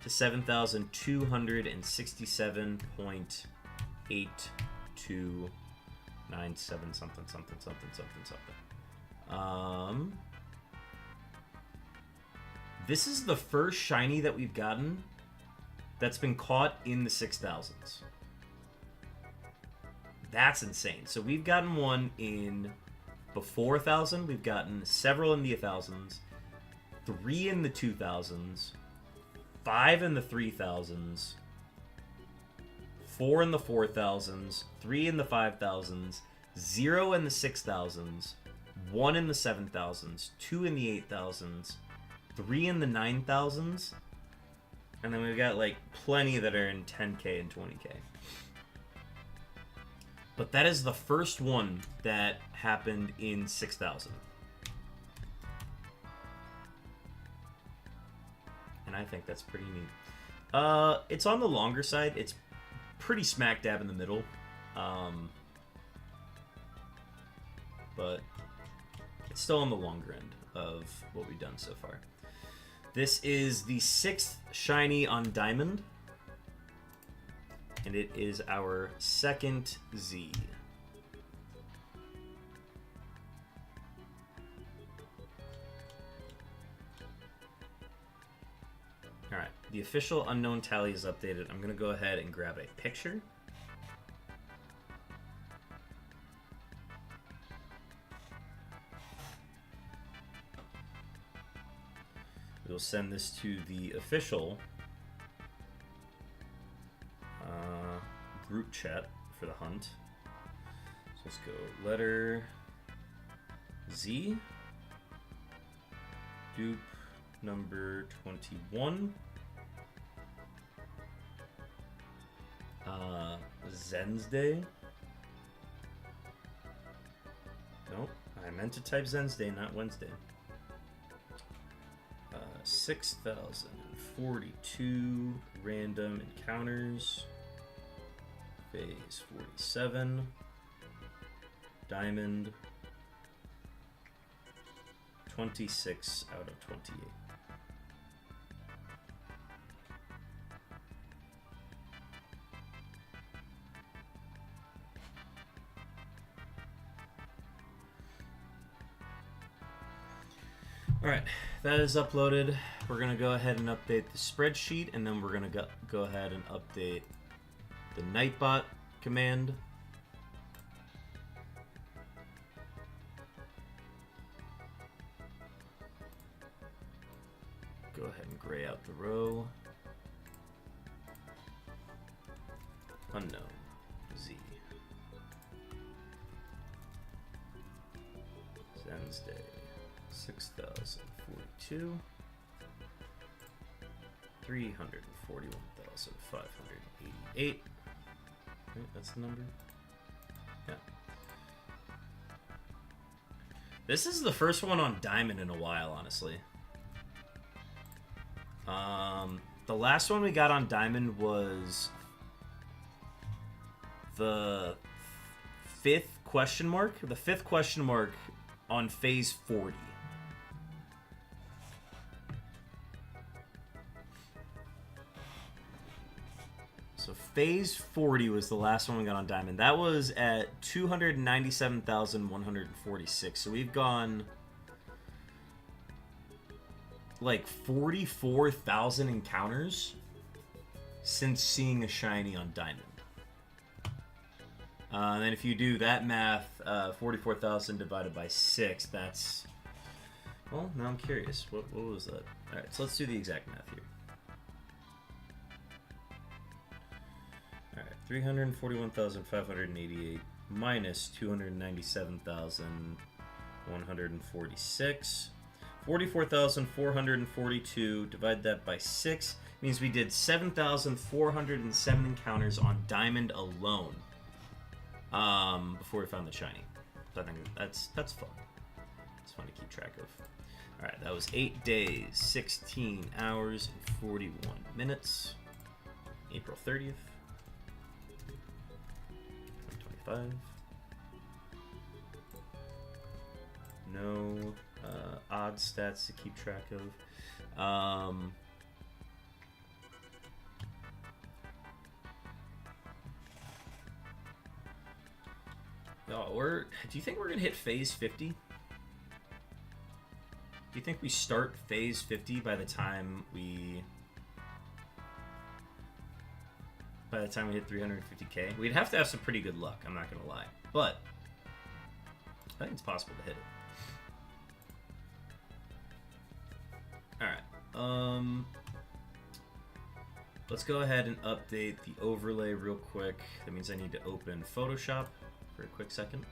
to 7,267.8297 something. This is the first shiny that we've gotten that's been caught in the 6,000s. That's insane. So we've gotten one in before 1,000. We've gotten several in the 1,000s, 3 in the 2,000s, 5 in the 3,000s, 4 in the 4,000s, 3 in the 5,000s, 0 in the 6,000s, 1 in the 7,000s, 2 in the 8,000s, 3 in the 9,000s, and then we've got like plenty that are in 10K and 20K. But that is the first one that happened in 6,000. And I think that's pretty neat. It's on the longer side. It's pretty smack dab in the middle. But it's still on the longer end of what we've done so far. This is the 6th shiny on Diamond. And it is our second Z. Alright, the official unknown tally is updated. I'm going to go ahead and grab a picture. We'll send this to the official group chat for the hunt. So let's go letter Z, dupe number 21, Zensday. Nope, I meant to type Zensday, not Wednesday. 6,042 random encounters. Phase 47. Diamond. 26 out of 28. Alright, that is uploaded. We're going to go ahead and update the spreadsheet, and then we're going to go ahead and update the Nightbot command. Go ahead and gray out the row. Unknown. Z. Wednesday. 6,042. 341,588. Right, that's the number. Yeah. This is the first one on Diamond in a while, honestly. The last one we got on Diamond was the fifth question mark on phase 40. So phase 40 was the last one we got on Diamond. That was at 297,146. So we've gone like 44,000 encounters since seeing a shiny on Diamond. And then if you do that math, 44,000 divided by 6, that's... Well, now I'm curious. What was that? Alright, so let's do the exact math here. Alright, 341,588 minus 297,146. 44,442, divide that by 6, means we did 7,407 encounters on Diamond alone before we found the shiny. So I think that's fun. It's fun to keep track of. Alright, that was 8 days, 16 hours, and 41 minutes. April 30th, 2025. No odd stats to keep track of. Do you think we're gonna hit phase 50? Do you think we start phase 50 by the time we hit 350k? We'd have to have some pretty good luck, I'm not gonna lie. But I think it's possible to hit it. Alright, let's go ahead and update the overlay real quick. That means I need to open Photoshop for a quick second.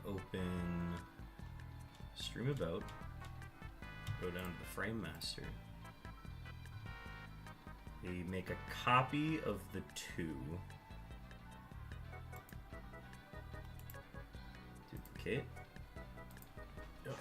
Open Stream About, go down to the Frame Master. We make a copy of the 2. Duplicate. Yep.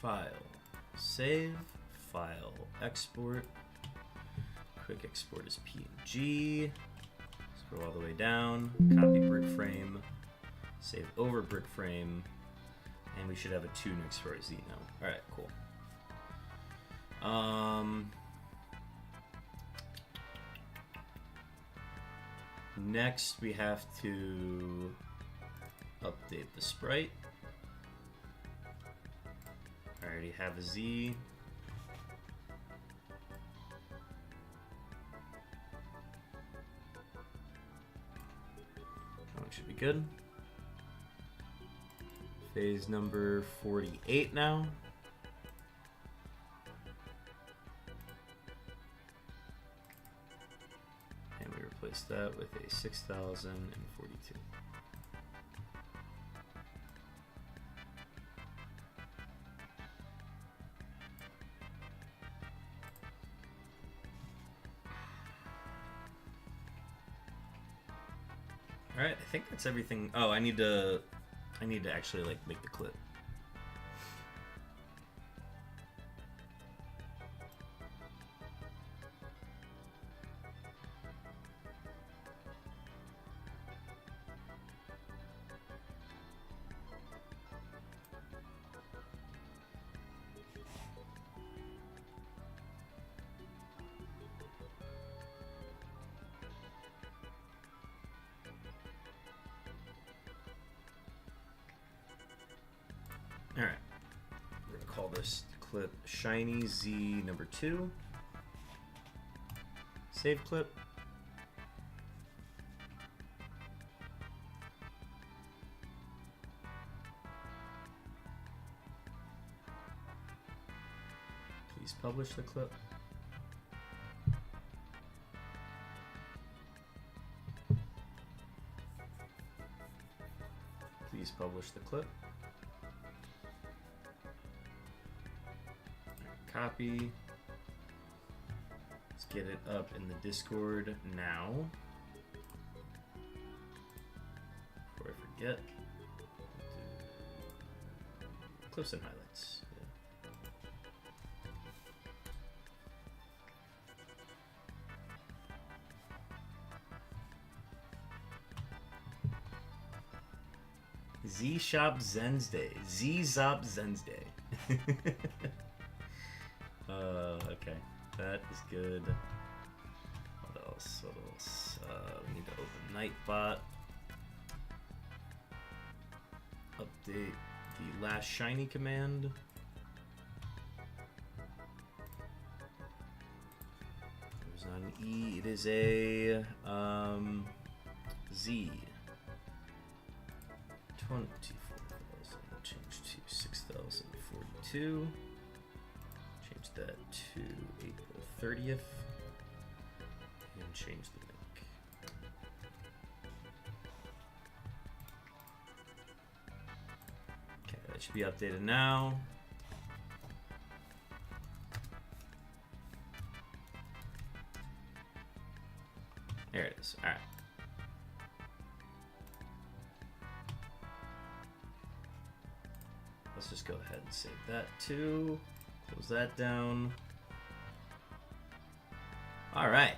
File, save, file, export, quick export as PNG, scroll all the way down, copy brick frame, save over brick frame, and we should have a 2 next to our Z now. Alright, cool. Next we have to update the sprite. I already have a Z. That one should be good. Phase number 48 now. And we replace that with a 6,042. All right, I think that's everything. Oh, I need to actually like make the clip. All right, we're gonna call this clip Shiny Z number 2. Save clip. Please publish the clip. Please publish the clip. Copy. Let's get it up in the Discord now. Before I forget. Clips and highlights. Z Shop Zensday. Z Zop Zensday. Okay, that is good. What else? What else? We need to open Nightbot. Update the last shiny command. There's not an E. It is a Z. 24,000. Change to 6,042. Change that to April 30th. And change the link. Okay, that should be updated now. There it is. All right. Let's just go ahead and save that too. Close that down. All right.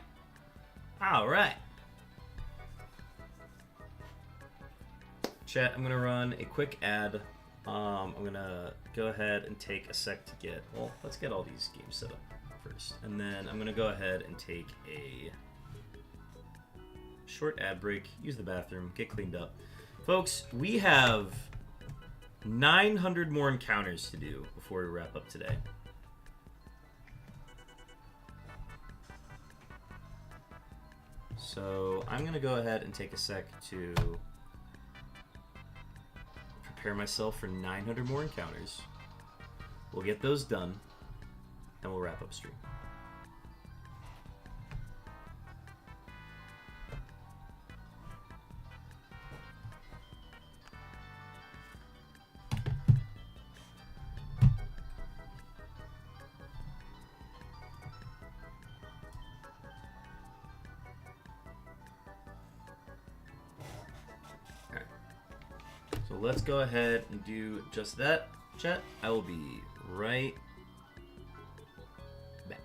All right. Chat, I'm gonna run a quick ad. I'm gonna go ahead and take a sec to get, well, let's get all these games set up first. And then I'm gonna go ahead and take a short ad break, use the bathroom, get cleaned up. Folks, we have 900 more encounters to do before we wrap up today. So I'm going to go ahead and take a sec to prepare myself for 900 more encounters. We'll get those done, and we'll wrap up stream. So let's go ahead and do just that, chat. I will be right back.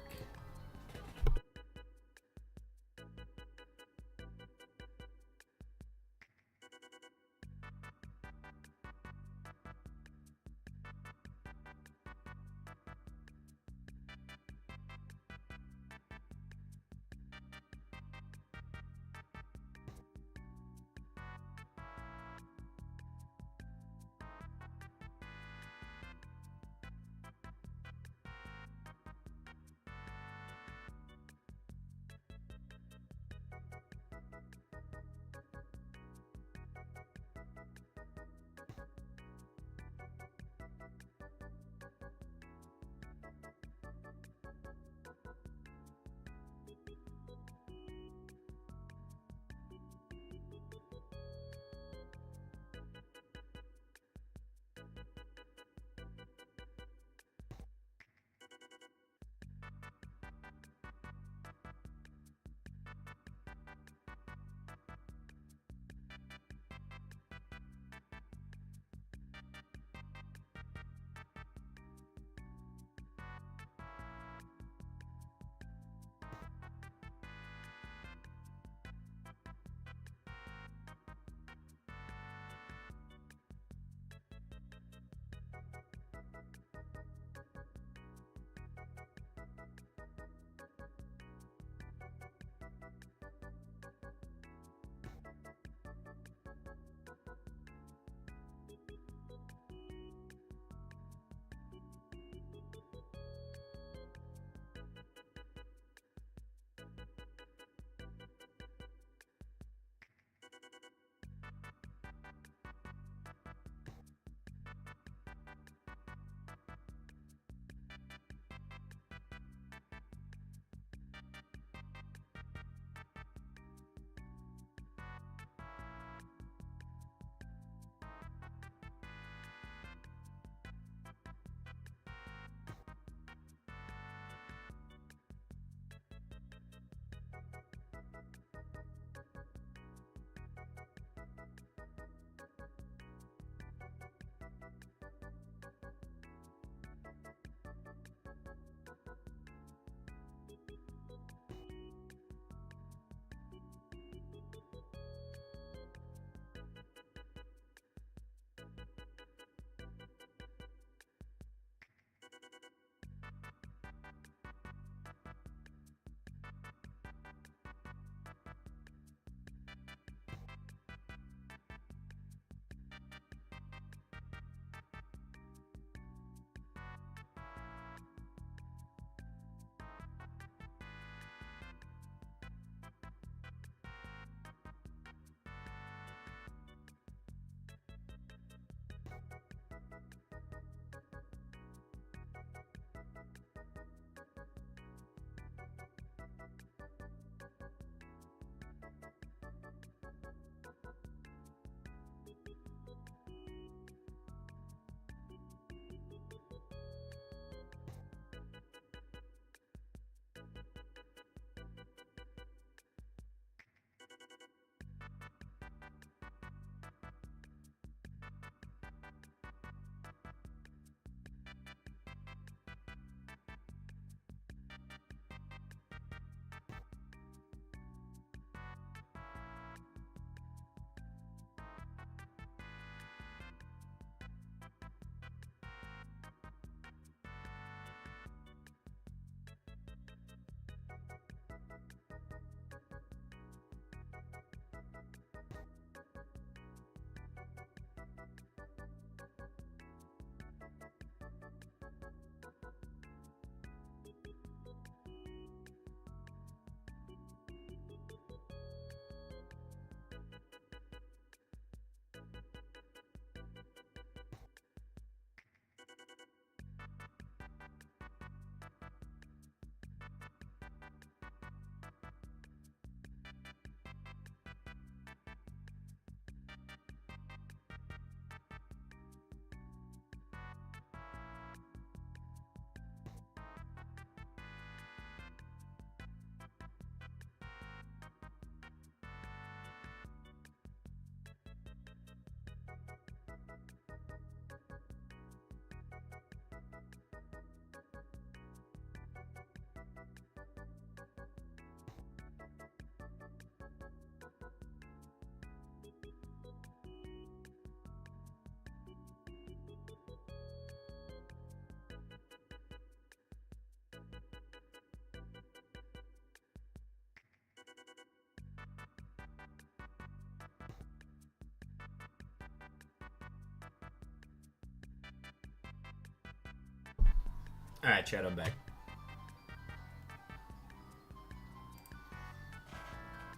Alright, chat, I'm back.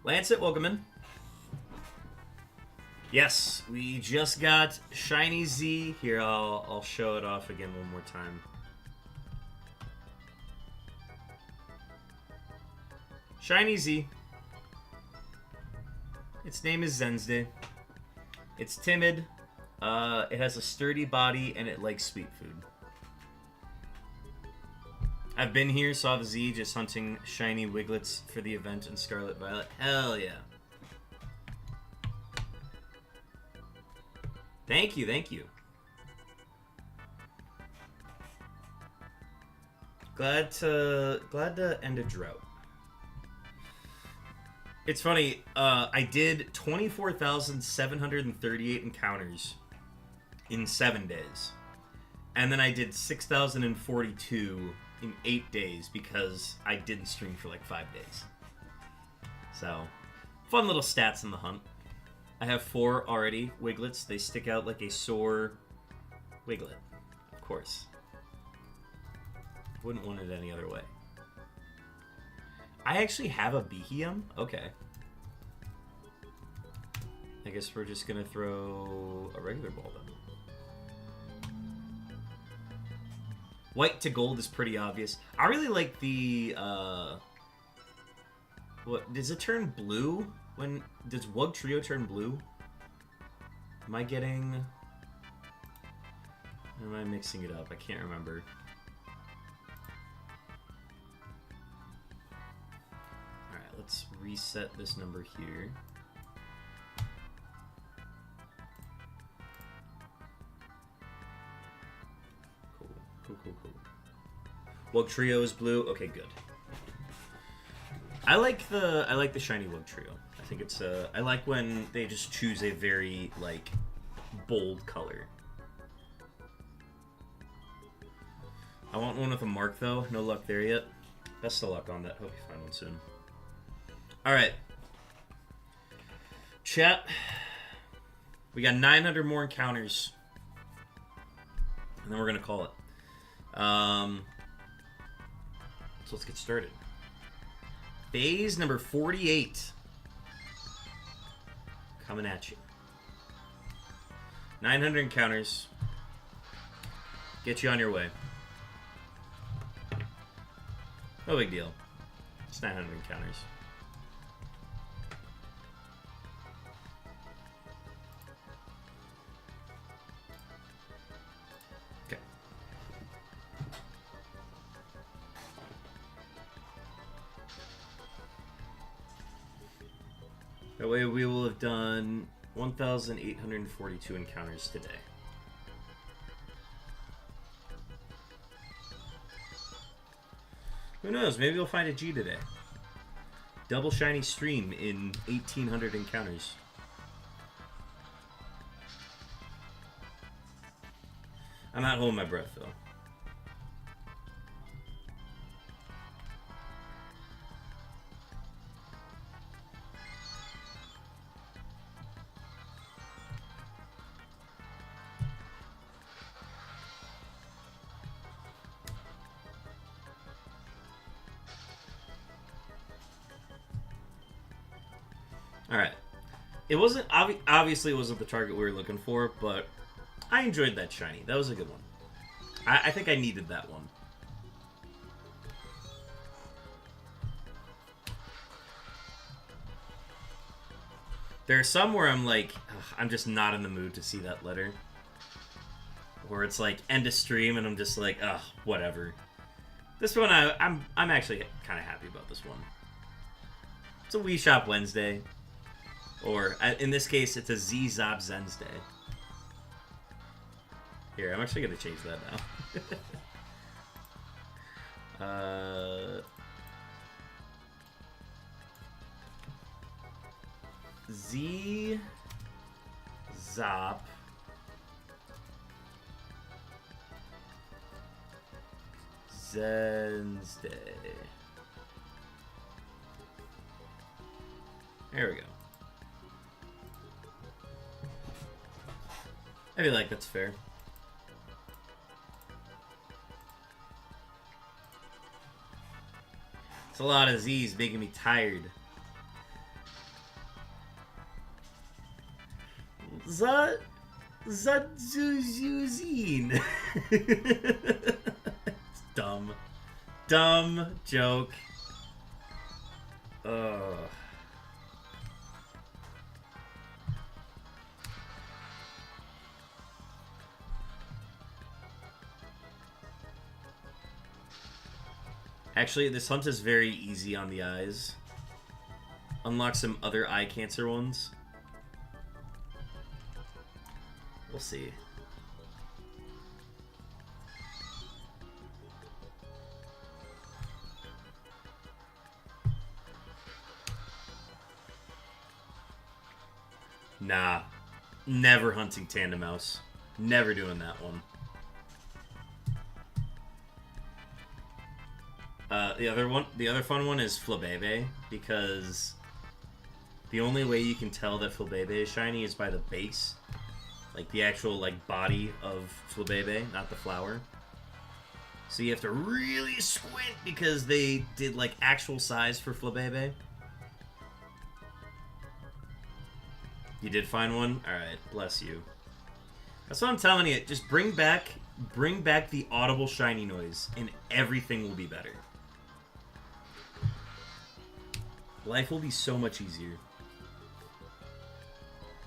Lancet, welcome in. Yes, we just got Shiny Z. Here, I'll show it off again one more time. Shiny Z. Its name is Zensday. It's timid. It has a sturdy body, and it likes sweet food. I've been here, saw the Z just hunting shiny Wiglets for the event in Scarlet Violet. Hell yeah. Thank you, thank you. Glad to end a drought. It's funny, I did 24,738 encounters in 7 days. And then I did 6,042 in 8 days because I didn't stream for like 5 days. So, fun little stats in the hunt. I have 4 already, Wiglets. They stick out like a sore Wiglet, of course. Wouldn't want it any other way. I actually have a Behemoth? Okay. I guess we're just gonna throw a regular ball then. White to gold is pretty obvious. I really like the, what, does it turn blue? Does Wug Trio turn blue? Am I mixing it up? I can't remember. Let's reset this number here. Cool. Wug Trio is blue. Okay, good. I like the shiny Wug Trio. I think it's I like when they just choose a very like bold color. I want one with a mark though. No luck there yet. Best of luck on that. Hope you find one soon. Alright. Chat. We got 900 more encounters. And then we're going to call it. So let's get started. Phase number 48. Coming at you. 900 encounters. Get you on your way. No big deal. It's 900 encounters. That way we will have done 1,842 encounters today. Who knows? Maybe we'll find a G today. Double shiny stream in 1,800 encounters. I'm not holding my breath though. Alright. It wasn't, obviously it wasn't the target we were looking for, but I enjoyed that shiny. That was a good one. I think I needed that one. There are some where I'm like, ugh, I'm just not in the mood to see that letter. Where it's like, end of stream, and I'm just like, ugh, whatever. This one, I'm actually kind of happy about this one. It's a Wii Shop Wednesday. Or, in this case, it's a Z-Zop Zensday. Here, I'm actually going to change that now. Z-Zop Zensday. There we go. I feel like that's fair. a lot of Z's making me tired. Zuzuzine. It's dumb. Dumb joke. Ugh. Actually, this hunt is very easy on the eyes. Unlock some other eye cancer ones. We'll see. Nah. Never hunting Tandem Mouse. Never doing that one. The other fun one is Flabebe, because the only way you can tell that Flabebe is shiny is by the base. Like the actual body of Flabebe, not the flower. So you have to really squint because they did actual size for Flabebe. You did find one? Alright, bless you. That's what I'm telling you. Just bring back the audible shiny noise and everything will be better. Life will be so much easier.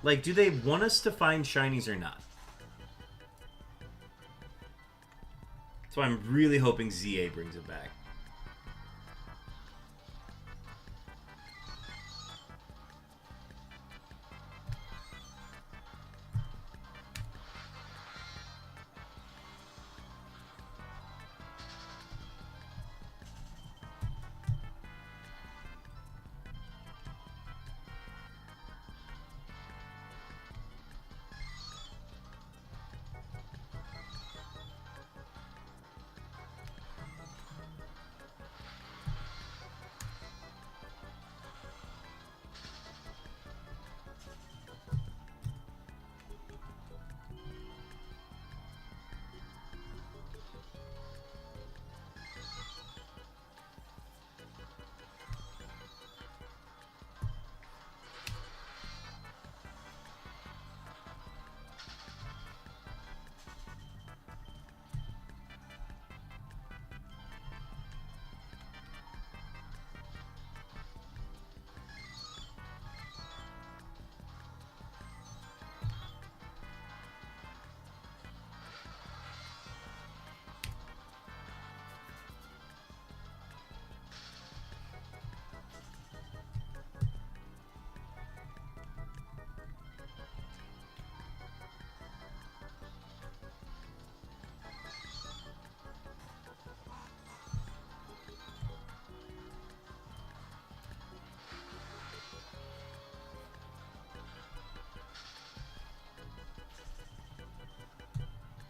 Do they want us to find shinies or not? That's why I'm really hoping ZA brings it back.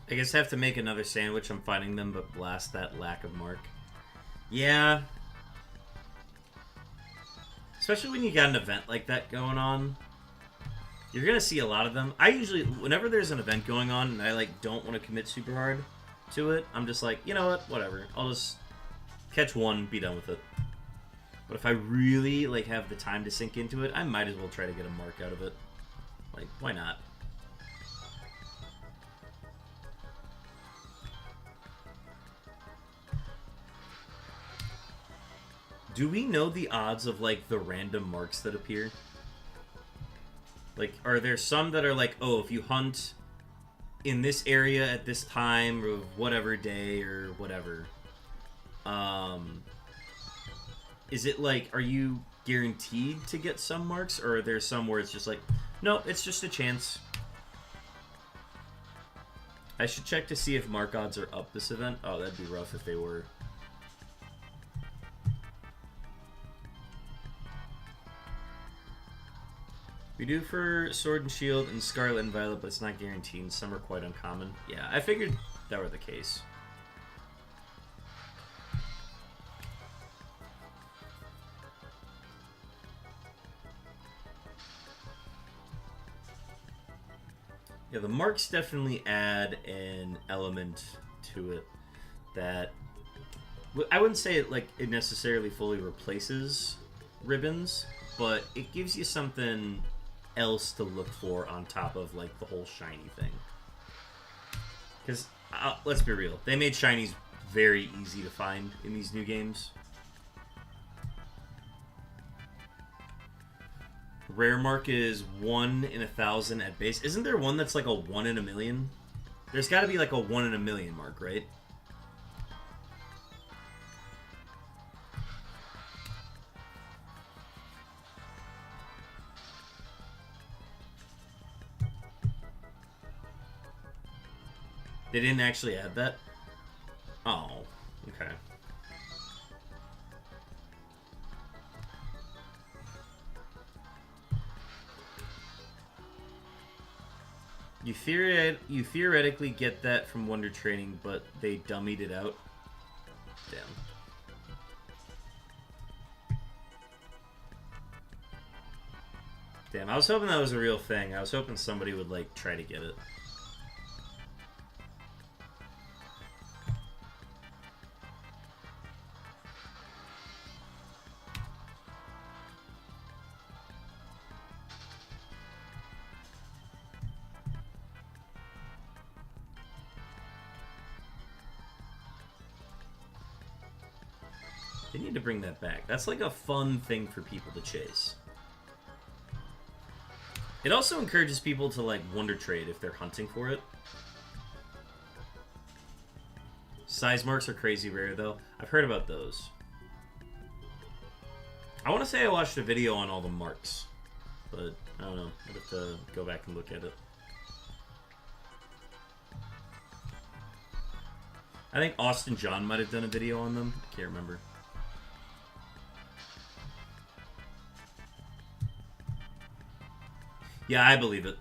I guess I have to make another sandwich. I'm finding them, but blast that lack of mark. Yeah. Especially when you got an event like that going on. You're going to see a lot of them. I usually, whenever there's an event going on and I don't want to commit super hard to it, I'm just like, you know what, whatever. I'll just catch one, be done with it. But if I really have the time to sink into it, I might as well try to get a mark out of it. Why not? Do we know the odds of, the random marks that appear? Are there some that are oh, if you hunt in this area at this time, or whatever day, or whatever, is it, are you guaranteed to get some marks, or are there some where it's just no, it's just a chance? I should check to see if mark odds are up this event. Oh, that'd be rough if they were. We do for Sword and Shield and Scarlet and Violet, but it's not guaranteed. Some are quite uncommon. Yeah, I figured that were the case. Yeah, the marks definitely add an element to it that I wouldn't say it like it necessarily fully replaces ribbons, but it gives you something else to look for on top of like the whole shiny thing. Because let's be real, they made shinies very easy to find in these new games. Rare mark is 1 in 1,000 at base. Isn't there one that's like a 1 in a million? There's got to be like a 1 in a million mark, right? They didn't actually add that? Oh, okay. You theoretically get that from Wonder Training, but they dummied it out. Damn. Damn, I was hoping that was a real thing. I was hoping somebody would, like, try to get it. They need to bring that back. That's like a fun thing for people to chase. It also encourages people to like wonder trade if they're hunting for it. Size marks are crazy rare though. I've heard about those. I want to say I watched a video on all the marks, but I don't know. I'd have to go back and look at it. I think Austin John might have done a video on them. I can't remember. Yeah, I believe it.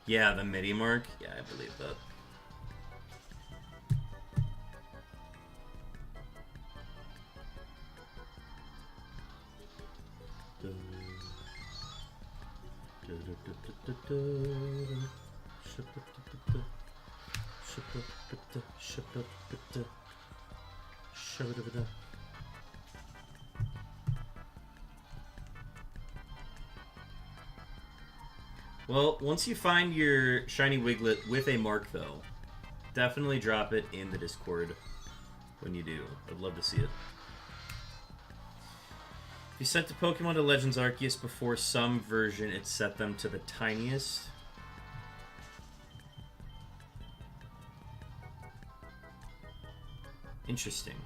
Yeah, the MIDI mark. Yeah, I believe that. Well, once you find your shiny Wiglet with a mark, though, definitely drop it in the Discord when you do. I'd love to see it. If you sent the Pokemon to Legends Arceus before some version, it set them to the tiniest. Interesting.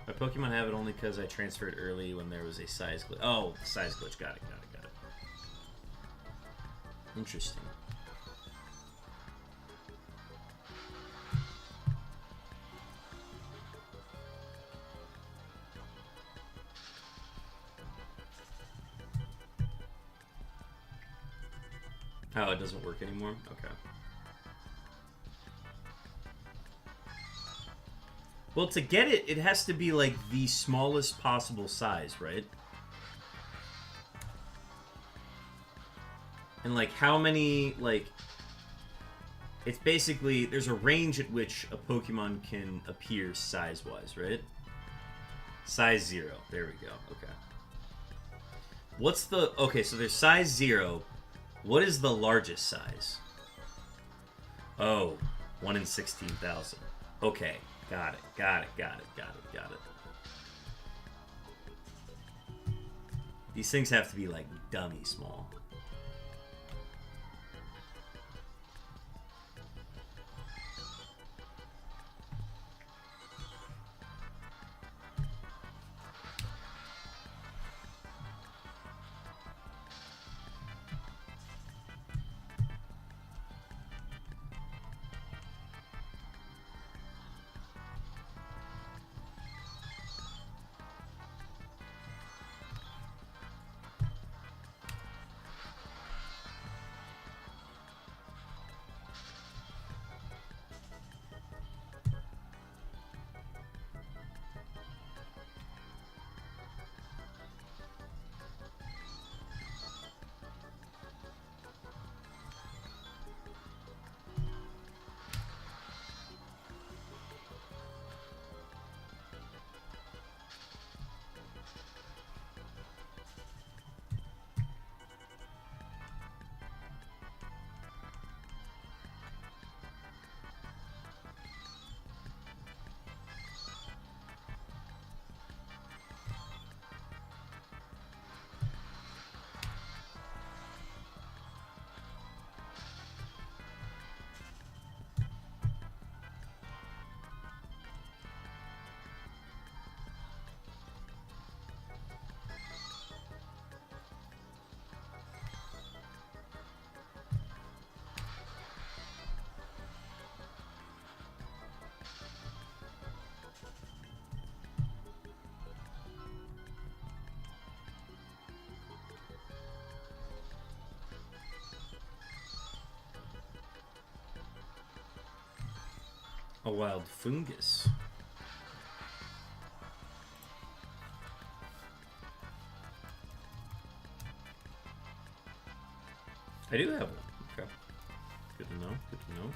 My Pokemon have it only because I transferred early when there was a size glitch. Oh, size glitch. Got it. Interesting. Oh, it doesn't work anymore? Okay. Well, to get it, it has to be, like, the smallest possible size, right? And, like, how many, like... It's basically... There's a range at which a Pokemon can appear size-wise, right? Size 0. There we go. Okay. What's the... Okay, so there's size 0. What is the largest size? Oh, 1 in 16,000. Okay. Got it. These things have to be, like, dummy small. A wild fungus. I do have one. Okay. Good to know. Good to know.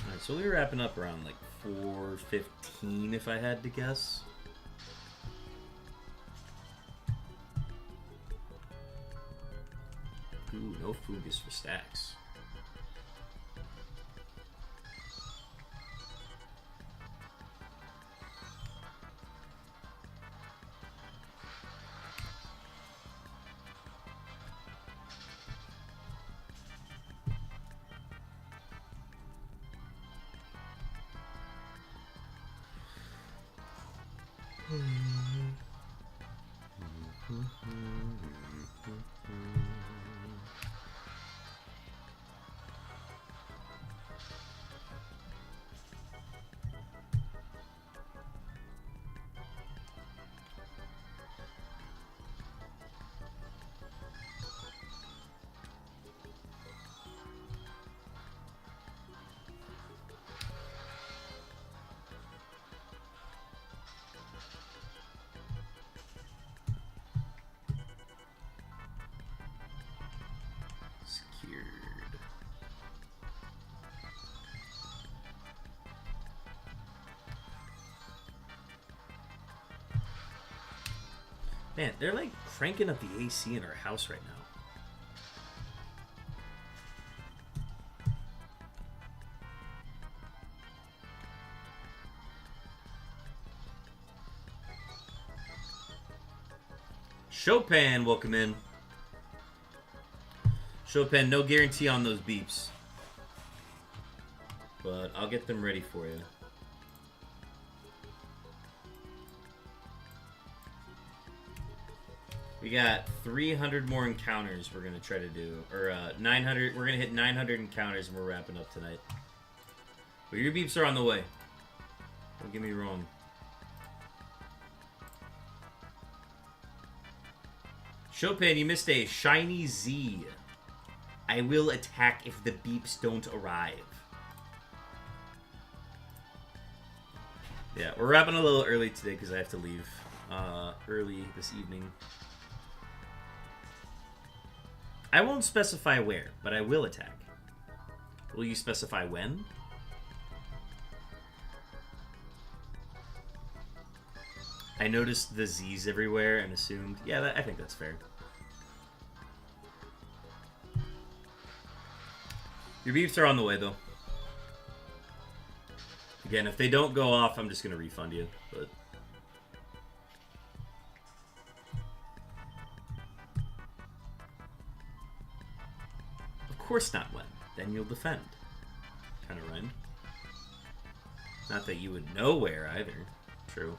Alright, so we were wrapping up around like 4:15 if I had to guess. Ooh, no fungus for stacks. Secured. Man, they're like cranking up the AC in our house right now. Chopin, welcome in. Chopin, no guarantee on those beeps. But I'll get them ready for you. We got 300 more encounters we're going to try to do. Or 900. We're going to hit 900 encounters and we're wrapping up tonight. But your beeps are on the way. Don't get me wrong. Chopin, you missed a shiny Z. I will attack if the beeps don't arrive. Yeah, we're wrapping a little early today because I have to leave early this evening. I won't specify where, but I will attack. Will you specify when? I noticed the Z's everywhere and assumed... Yeah, I think that's fair. Your beeps are on the way, though. Again, if they don't go off, I'm just going to refund you. But of course not when. Then you'll defend. Kind of rhymed. Not that you would know where, either. True.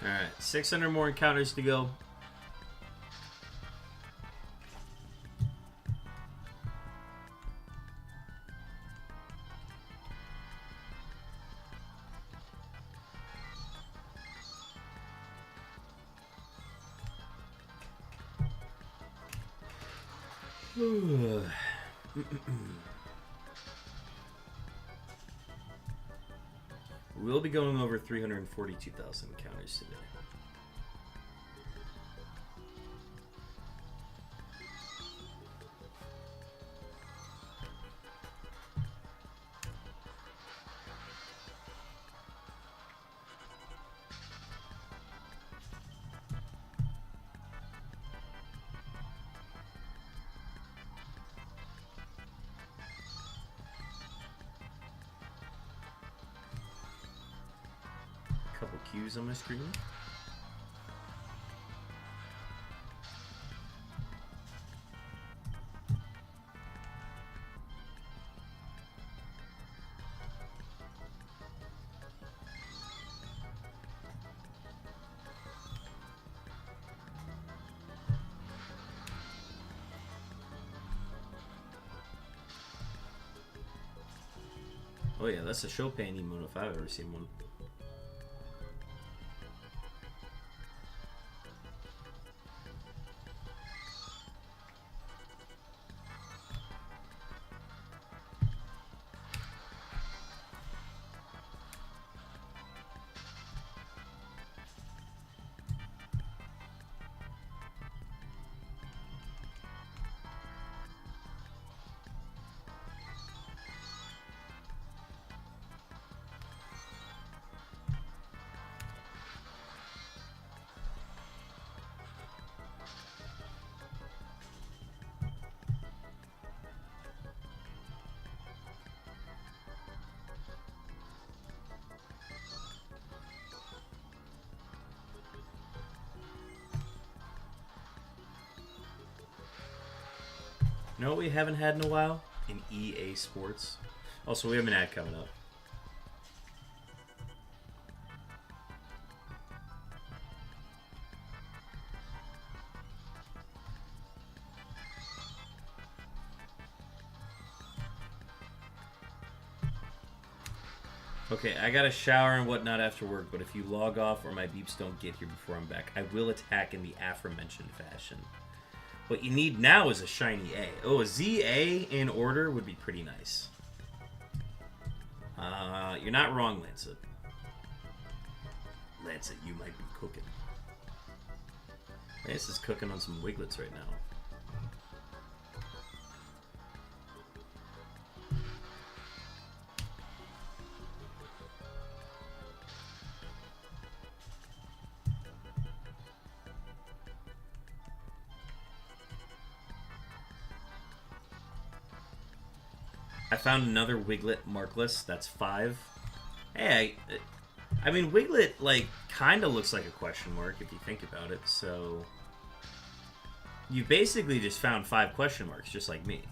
Alright, 600 more encounters to go. We'll be going over 342,000 encounters today. Couple cues on my screen. Oh yeah, that's a Chopin emote if I've ever seen one. You know what we haven't had in a while? In EA Sports. Also, we have an ad coming up. Okay, I got a shower and whatnot after work, but if you log off or my beeps don't get here before I'm back, I will attack in the aforementioned fashion. What you need now is a shiny A. Oh, a ZA in order would be pretty nice. You're not wrong, Lancet. Lancet, you might be cooking. Lance is cooking on some Wiglets right now. I found another Wiglet markless. That's 5. Hey, I mean, Wiglet, like, kind of looks like a question mark if you think about it, so... You basically just found 5 question marks, just like me.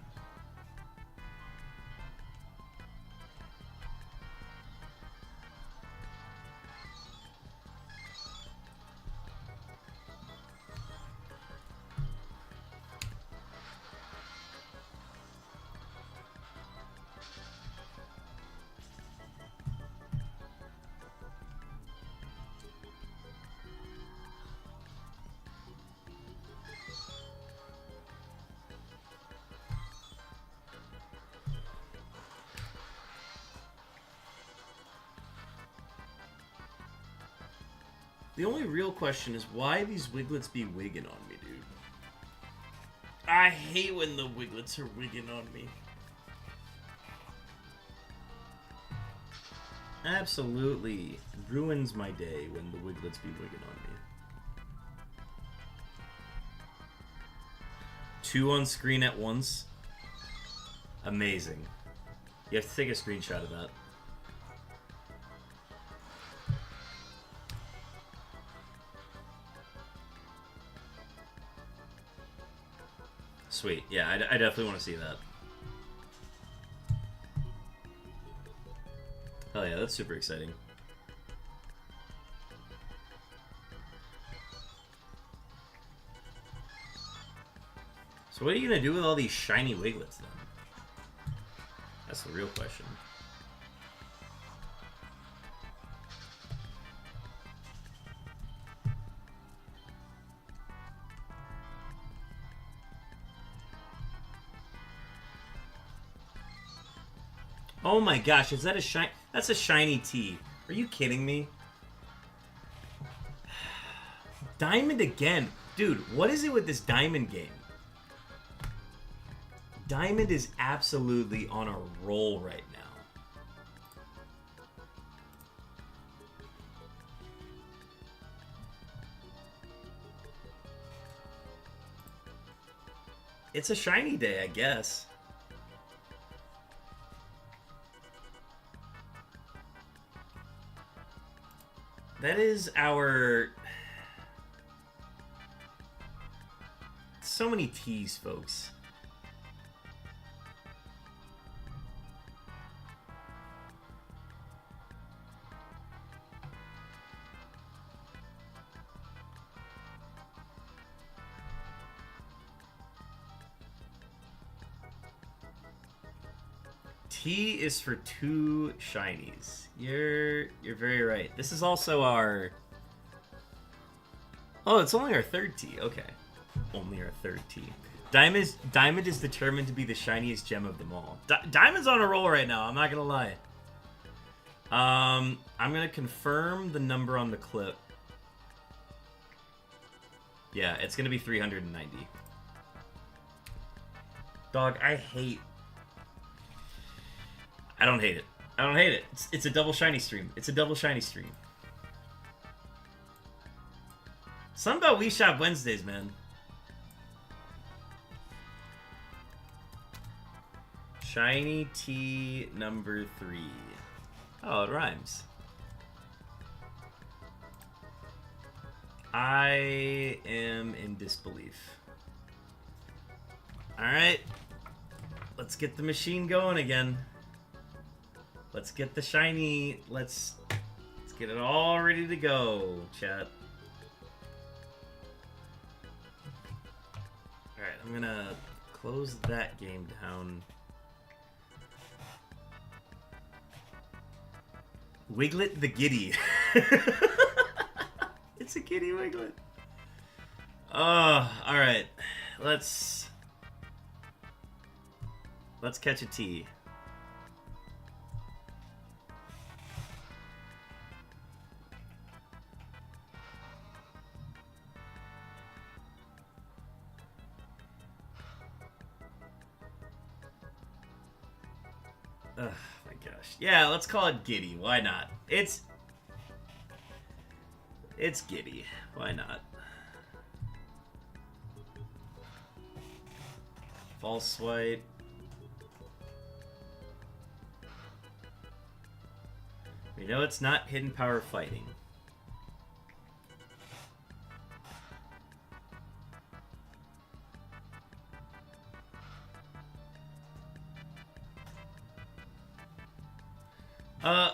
The only real question is why these Wiglets be wigging on me, dude. I hate when the Wiglets are wigging on me. Absolutely ruins my day when the Wiglets be wigging on me. 2 on screen at once. Amazing. You have to take a screenshot of that. Sweet. Yeah, I definitely want to see that. Hell yeah, that's super exciting. So what are you gonna do with all these shiny Wiglets then? That's the real question. Oh my gosh, is that a shiny? That's a shiny T. Are you kidding me? Diamond again. Dude, what is it with this diamond game? Diamond is absolutely on a roll right now. It's a shiny day, I guess. That is our... So many T's, folks. T is for 2 shinies. You're very right. This is also our... Oh, it's only our 3rd T. Okay. Only our 3rd T. Diamond is determined to be the shiniest gem of them all. Diamond's on a roll right now, I'm not gonna lie. I'm gonna confirm the number on the clip. Yeah, it's gonna be 390. Dog, I don't hate it. I don't hate it. It's a double shiny stream. It's a double shiny stream. Something about Wii Shop Wednesdays, man. Shiny T number 3. Oh, it rhymes. I am in disbelief. Alright. Let's get the machine going again. Let's get the shiny. Let's get it all ready to go, chat. Alright, I'm gonna close that game down. Wiglet the Giddy. It's a Giddy Wiglet. Alright. Let's catch a T. Oh my gosh. Yeah, let's call it Giddy. Why not? It's Giddy. Why not? False swipe. We know it's not hidden power fighting.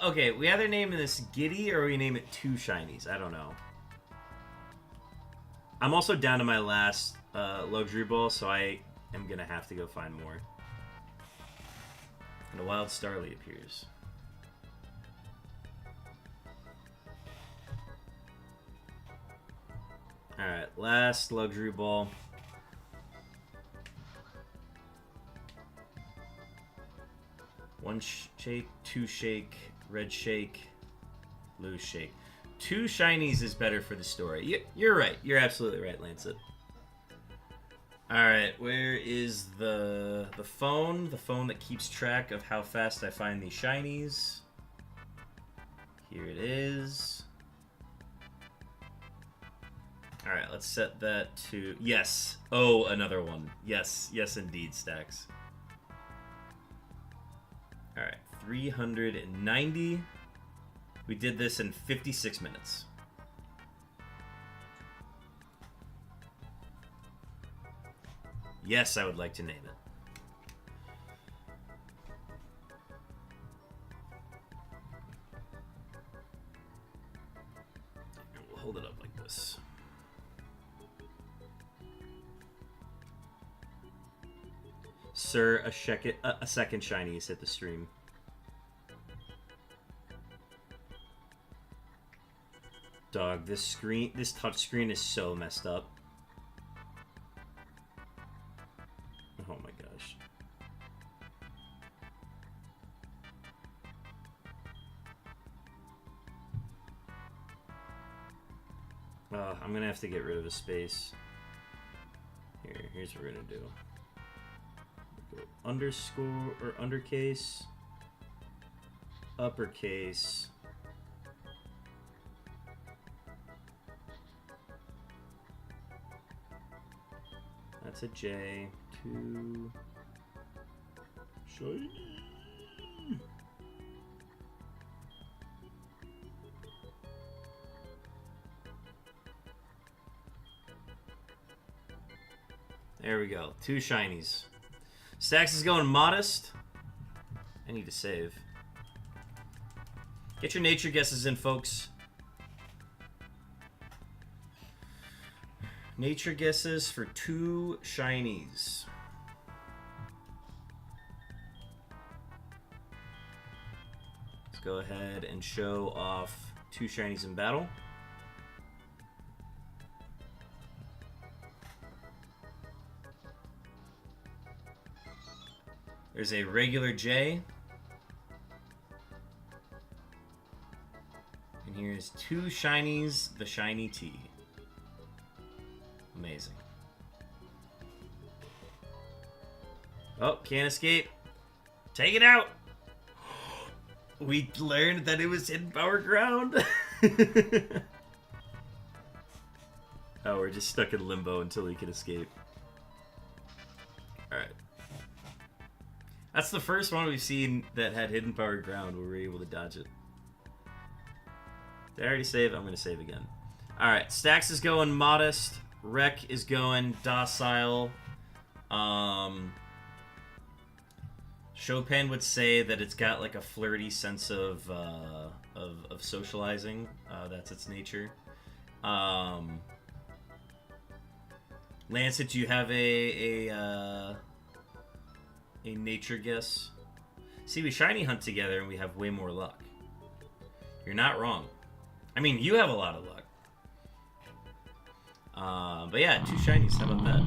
Okay, we either name this Giddy or we name it 2 shinies. I don't know. I'm also down to my last luxury ball, so I am gonna have to go find more. And a wild Starly appears. Alright, last luxury ball. One shake, 2 shake, red shake, blue shake. 2 shinies is better for the story. You're right. You're absolutely right, Lancet. Alright, where is the phone? The phone that keeps track of how fast I find these shinies. Here it is. Alright, let's set that to... Yes. Oh, another one. Yes. Yes, indeed, Stacks. Alright, 390. We did this in 56 minutes. Yes, I would like to name it. We'll hold it up like this. sir, a second shiny has hit the stream. Dog, this touch screen is so messed up. Oh my gosh. I'm gonna have to get rid of a space. Here's what we're gonna do. Go underscore or undercase, uppercase. That's a J. 2 shiny. There we go. 2 shinies. Stacks is going modest. I need to save. Get your nature guesses in, folks. Nature guesses for 2 shinies. Let's go ahead and show off 2 shinies in battle. There's a regular J. And here's 2 shinies, the shiny T. Amazing. Oh, can't escape. Take it out! We learned that it was hidden power ground. Oh, we're just stuck in limbo until we can escape. Alright. That's the first one we've seen that had hidden power ground where we're able to dodge it. Did I already save? I'm going to save again. Alright, Stacks is going modest. Rec is going docile. Chopin would say that it's got like a flirty sense of socializing. That's its nature. Lancet, do you have a nature guess? See, we shiny hunt together and we have way more luck. You're not wrong. I mean, you have a lot of luck. But yeah, 2 shinies. How about that?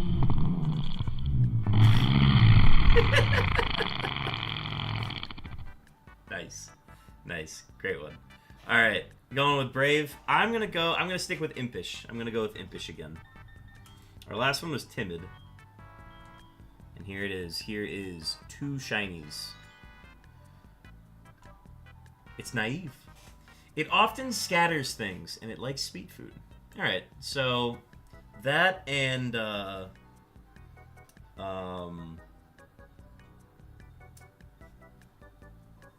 Nice. Nice. Great one. Alright, going with Brave. I'm gonna stick with Impish. I'm gonna go with Impish again. Our last one was Timid. And here it is. Here is 2 shinies. It's naive. It often scatters things, and it likes sweet food. Alright, so that and the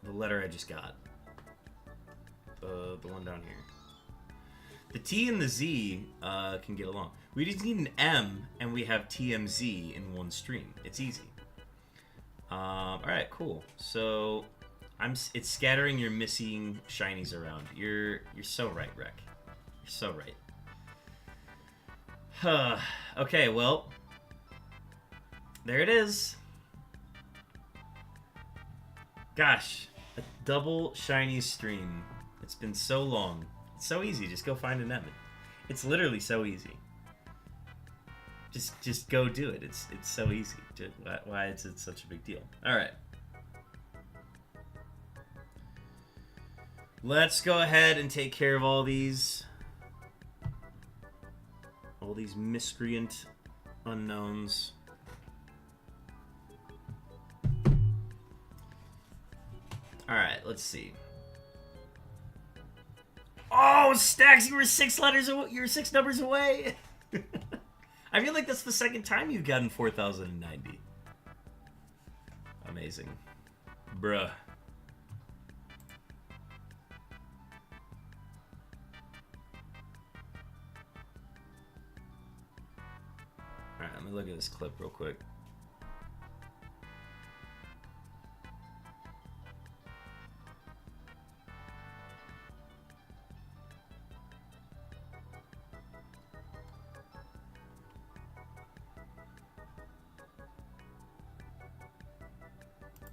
letter I just got. The one down here. The T and the Z can get along. We just need an M, and we have TMZ in one stream. It's easy. Alright, cool. So it's scattering your missing shinies around. You're so right, Rec. You're so right. Okay, well, there it is. Gosh, a double shiny stream. It's been so long. It's so easy. Just go find an Emmett. It's literally so easy. Just go do it. It's so easy. Why is it such a big deal? All right. Let's go ahead and take care of all these miscreant unknowns. All right, let's see. Oh, Stacks, you were 6 numbers away. I feel like that's the second time you've gotten 4,090. Amazing. Bruh. Alright, let me look at this clip real quick.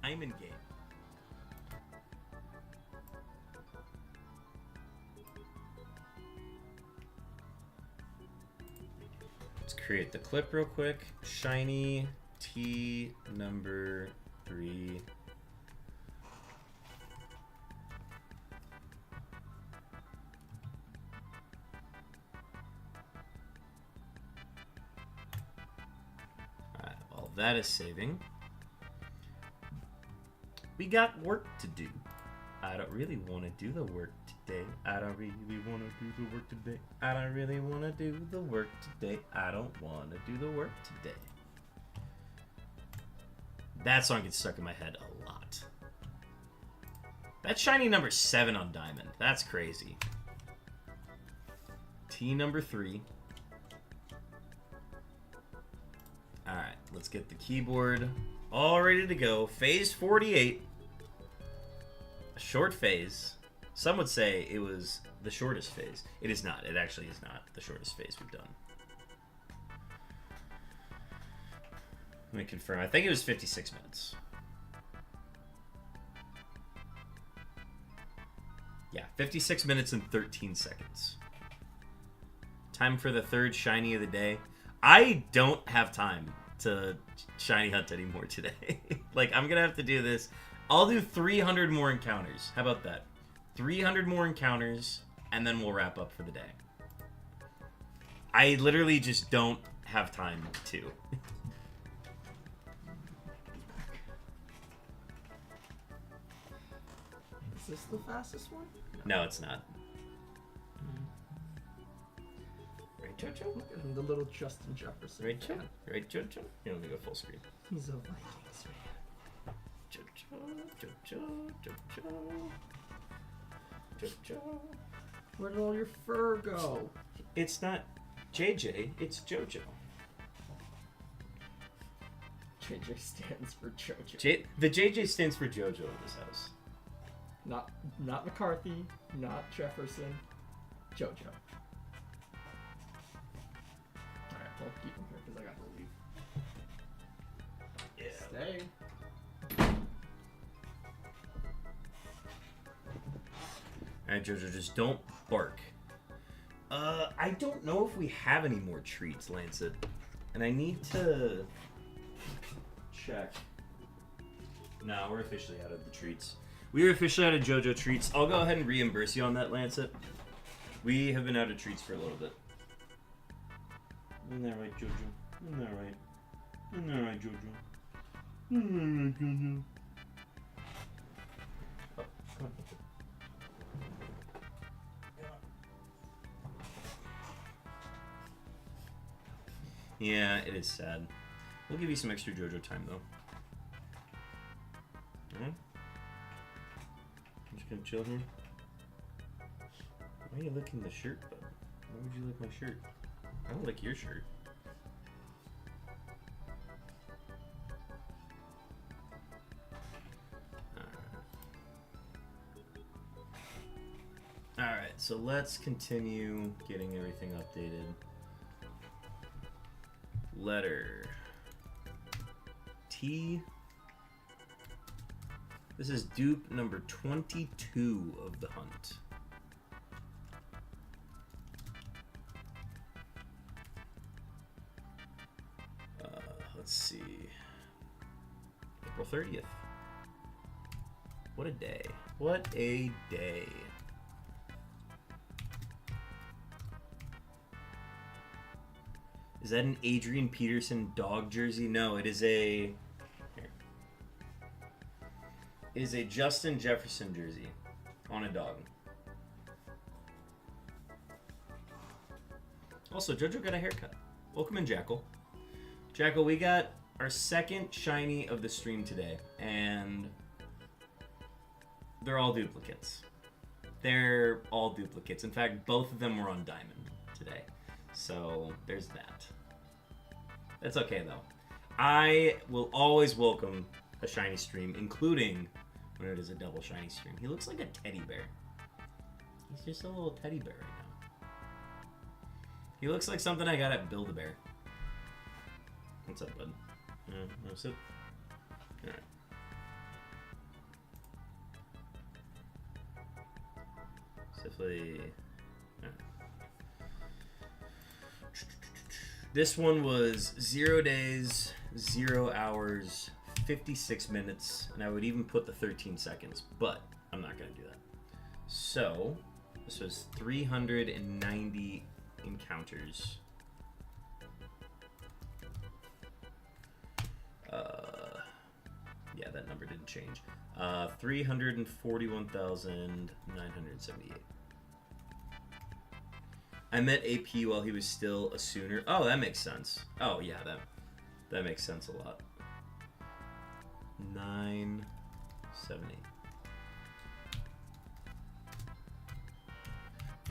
diamond game. Let's create the clip real quick. Shiny T number 3. Alright, while that is saving, we got work to do. I don't really want to do the work today. I don't really want to do the work today. I don't really want to do the work today. I don't want to do the work today. That song gets stuck in my head a lot. That's shiny number 7 on diamond. That's crazy. T number 3. Alright, let's get the keyboard all ready to go. Phase 48. A short phase. Some would say it was the shortest phase. It is not. It actually is not the shortest phase we've done. Let me confirm. I think it was 56 minutes. Yeah, 56 minutes and 13 seconds. Time for the third shiny of the day. I don't have time to shiny hunt anymore today. Like, I'm gonna have to do this. I'll do 300 more encounters. How about that? 300 more encounters, and then we'll wrap up for the day. I literally just don't have time to. Is this the fastest one? No, it's not. Right, Jojo? Look at him, the little Justin Jefferson. Right, Jojo? fan. Right, Jojo? Here, let me go full screen. He's a Vikings fan. Jojo, Jojo, Jojo. Jojo. Where did all your fur go? It's not JJ, it's Jojo. JJ stands for JoJo. The JJ stands for Jojo in this house. Not McCarthy, not Jefferson, JoJo. Alright, we'll keep him here because I gotta leave. Yeah. Stay. Alright, Jojo, just don't bark. I don't know if we have any more treats, Lancet. And I need to check. No, we're officially out of the treats. We are officially out of JoJo treats. I'll go ahead and reimburse you on that, Lancet. We have been out of treats for a little bit. Isn't that right, Jojo? Isn't that right? Isn't that right, Jojo? Isn't that right, Jojo? Oh, come on. Yeah, it is sad. We'll give you some extra JoJo time, though. Alright? I'm just gonna chill here. Why are you licking the shirt, bud? Why would you lick my shirt? I don't lick your shirt. Alright, so let's continue getting everything updated. Letter T. This is dupe number 22 of the hunt. Let's see. April 30th. What a day. What a day. Is that an Adrian Peterson dog jersey? No, it is a... Here. It is a Justin Jefferson jersey on a dog. Also, JoJo got a haircut. Welcome in, Jackal. Jackal, we got our second shiny of the stream today, and they're all duplicates. They're all duplicates. In fact, both of them were on diamond today. So, there's that. That's okay, though. I will always welcome a shiny stream, including when it is a double shiny stream. He looks like a teddy bear. He's just a little teddy bear right now. He looks like something I got at Build-A-Bear. What's up, bud? No sit? Alright. Definitely. This one was 0 days, 0 hours, 56 minutes, and I would even put the 13 seconds, but I'm not going to do that. So, this was 390 encounters. Yeah, that number didn't change. 341,978. I met AP while he was still a Sooner. Oh, that makes sense. Oh, yeah, that makes sense a lot. 978.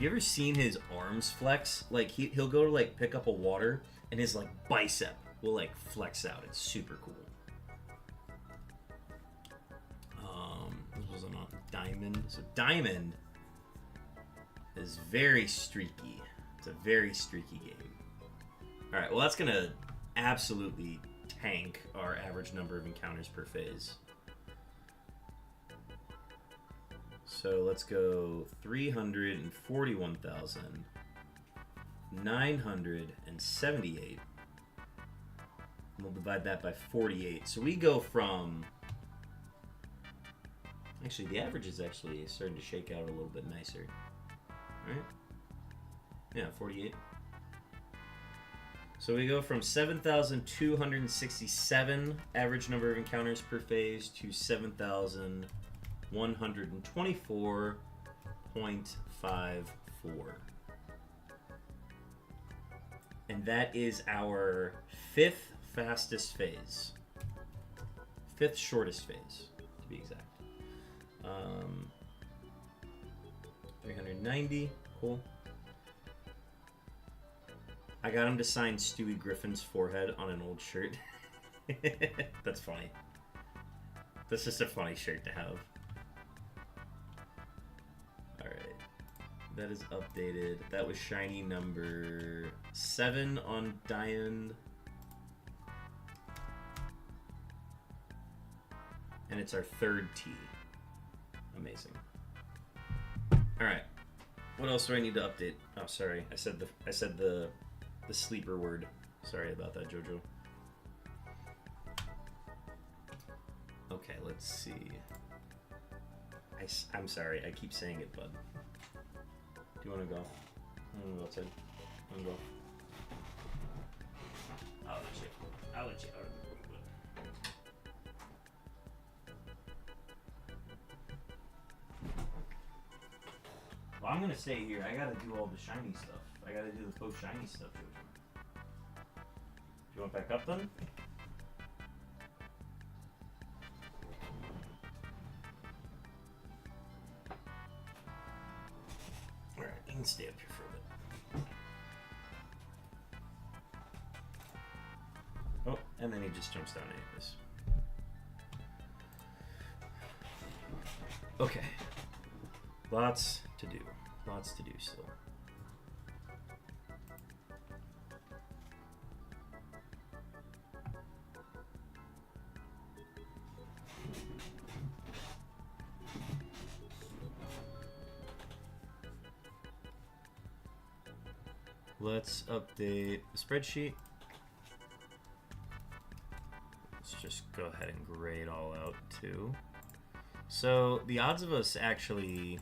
You ever seen his arms flex? Like he'll go to like pick up a water, and his like bicep will like flex out. It's super cool. This was on Diamond. So Diamond is very streaky. It's a very streaky game. All right, well that's gonna absolutely tank our average number of encounters per phase. So let's go 341,978. We'll divide that by 48. So we go from... Actually, the average is actually starting to shake out a little bit nicer. Right? Yeah, 48. So we go from 7,267 average number of encounters per phase to 7,124.54. And that is our 5th fastest phase. 5th shortest phase, to be exact. 390, cool. I got him to sign Stewie Griffin's forehead on an old shirt. That's funny. That's just a funny shirt to have. Alright. That is updated. That was shiny number 7 on Diamond. And it's our 3rd T. Amazing. Alright. What else do I need to update? Oh, sorry. I said the sleeper word. Sorry about that, Jojo. Okay, let's see. I'm sorry. I keep saying it, bud. Do you want to go? I want to go outside. I want to go. I'll let you out of the room, bud. Well, I'm going to stay here. I got to do all the shiny stuff. I got to do the post-shiny stuff, Jojo. You want back up then? Alright, you can stay up here for a bit. Oh, and then he just jumps down anyways. Okay. Lots to do. Lots to do still. Let's update the spreadsheet. Let's just go ahead and gray it all out too. So the odds of us actually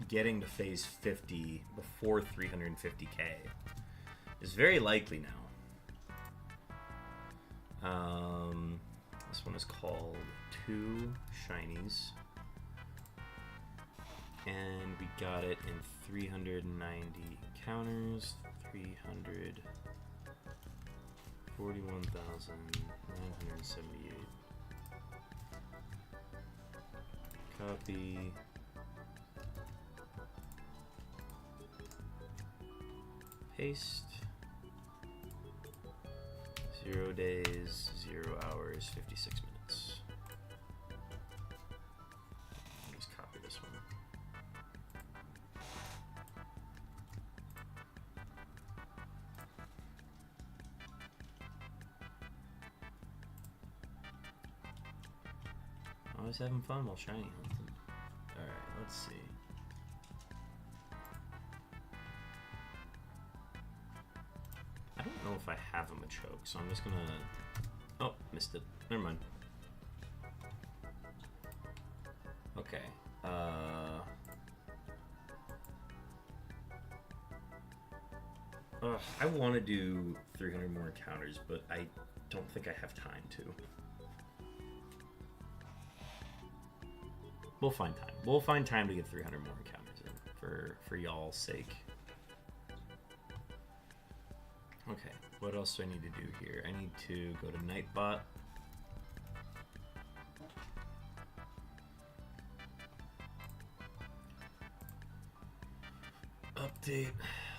getting to phase 50 before 350k is very likely now. This one is called 2 Shinies. And we got it in 390 counters, 341,978. Copy. Paste. 0 days, 0 hours, 56 minutes. Just copy this one. Always having fun while shiny hunting. Alright, let's see. know if I have a Machoke, so I'm just gonna... Oh, missed it. Never mind. Okay. I want to do 300 more encounters, but I don't think I have time to. We'll find time. We'll find time to get 300 more encounters in for y'all's sake. Okay, what else do I need to do here? I need to go to Nightbot. Update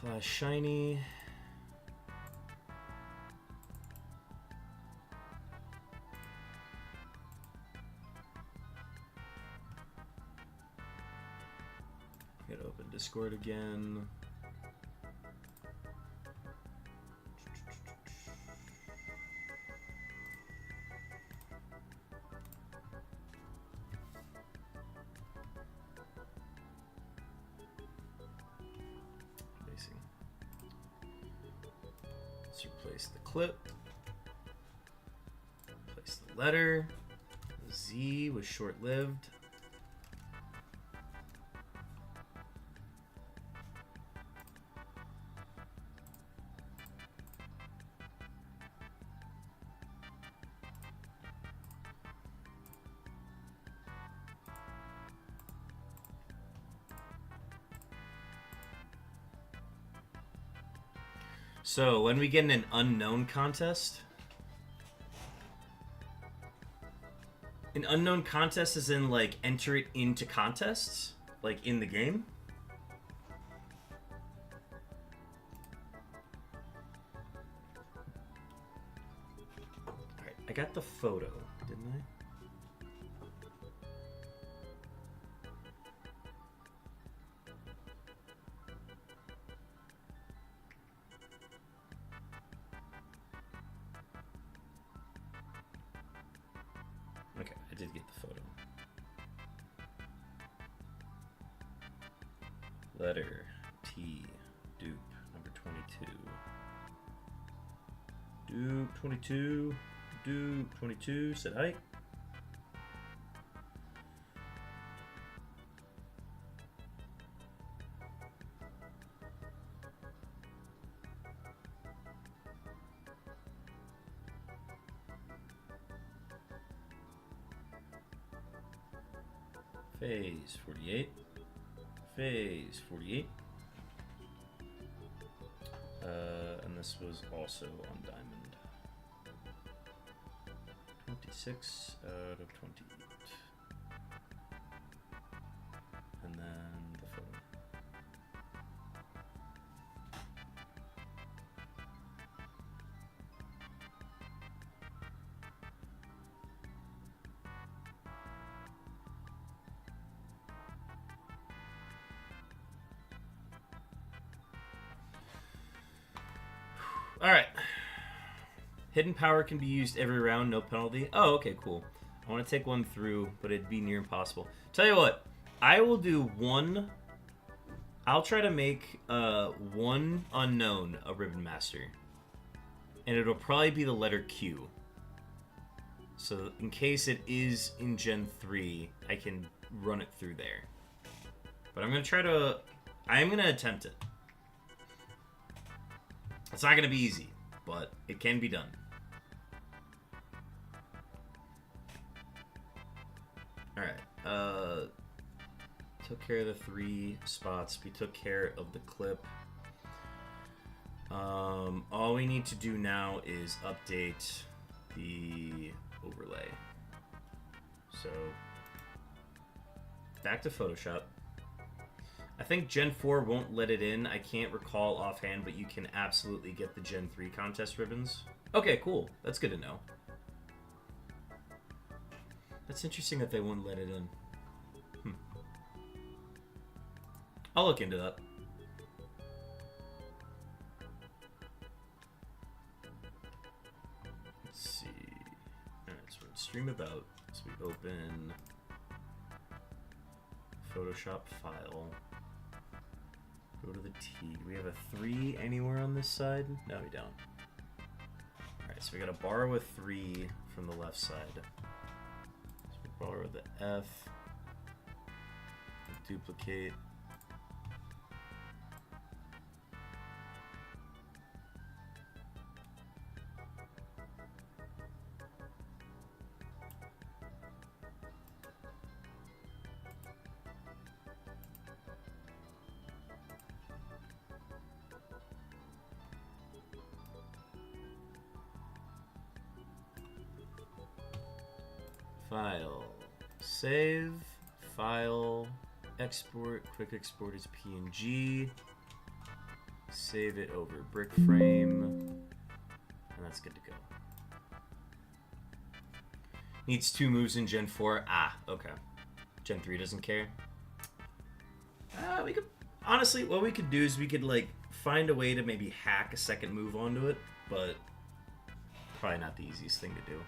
last shiny. Hit open Discord again. Let's replace the clip. Replace the letter. The Z was short-lived. So, when we get in an unknown contest... An unknown contest is in, like, enter it into contests? Like, in the game? Alright, I got the photo, didn't I? Okay, I did get the photo. Letter T, dupe, number 22. Dupe 22, dupe 22, said hi. Phase 48. Phase 48. And this was also on Diamond. 26 out of 28. And then the photo. Alright. Hidden power can be used every round, no penalty. Oh, okay, cool. I want to take one through, but it'd be near impossible. Tell you what, I will do one... I'll try to make one unknown a Ribbon Master. And it'll probably be the letter Q. So in case it is in Gen 3, I can run it through there. But I'm going to try to... I'm going to attempt it. It's not going to be easy, but it can be done. Alright, took care of the 3 spots. We took care of the clip. All we need to do now is update the overlay. So, back to Photoshop. I think Gen 4 won't let it in. I can't recall offhand, but you can absolutely get the Gen 3 contest ribbons. Okay, cool. That's good to know. That's interesting that they won't let it in. I'll look into that. Let's see. Alright, so we're in Stream About. So we open Photoshop file. Go to the T. Do we have a 3 anywhere on this side? No, we don't. so we gotta borrow a 3 from the left side. So we borrow the F, duplicate. File, save, file, export, quick export as PNG, save it over brick frame, and that's good to go. Needs 2 moves in Gen 4. Ah, okay. Gen 3 doesn't care. We could, honestly, what we could do is we could, like, find a way to maybe hack a second move onto it, but probably not the easiest thing to do.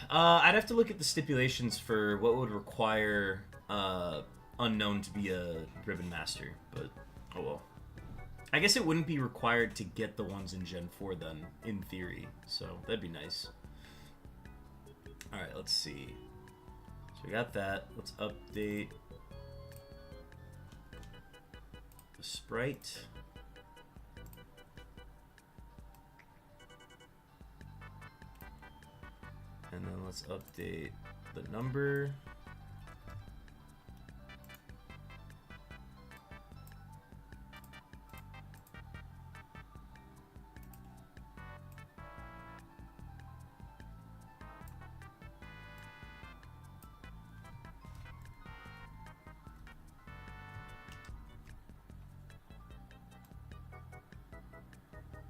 I'd have to look at the stipulations for what would require Unown to be a Ribbon Master, but oh well. I guess it wouldn't be required to get the ones in Gen 4 then, in theory, so that'd be nice. Alright, let's see. So we got that. Let's update the sprite. And then let's update the number.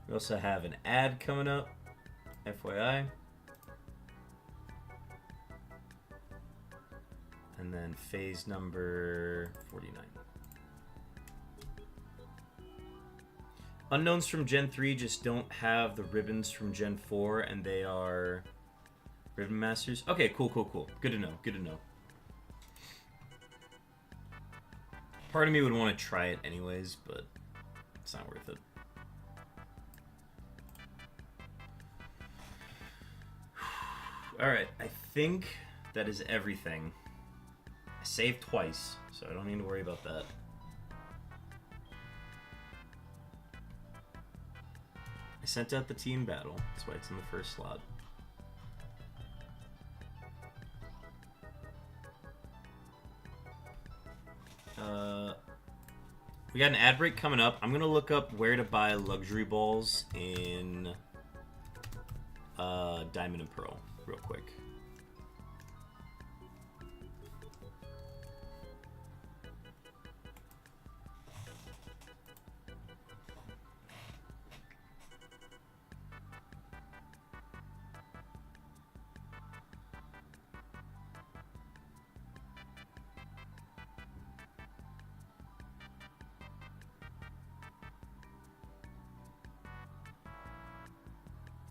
We also have an ad coming up, FYI. And then phase number 49. Unknowns from Gen 3 just don't have the ribbons from Gen 4, and they are Ribbon Masters. Okay, cool, cool, cool. Good to know, good to know. Part of me would want to try it anyways, but it's not worth it. Alright, I think that is everything. I saved twice, so I don't need to worry about that. I sent out the team battle, that's why it's in the first slot. We got an ad break coming up. I'm gonna look up where to buy luxury balls in Diamond and Pearl real quick.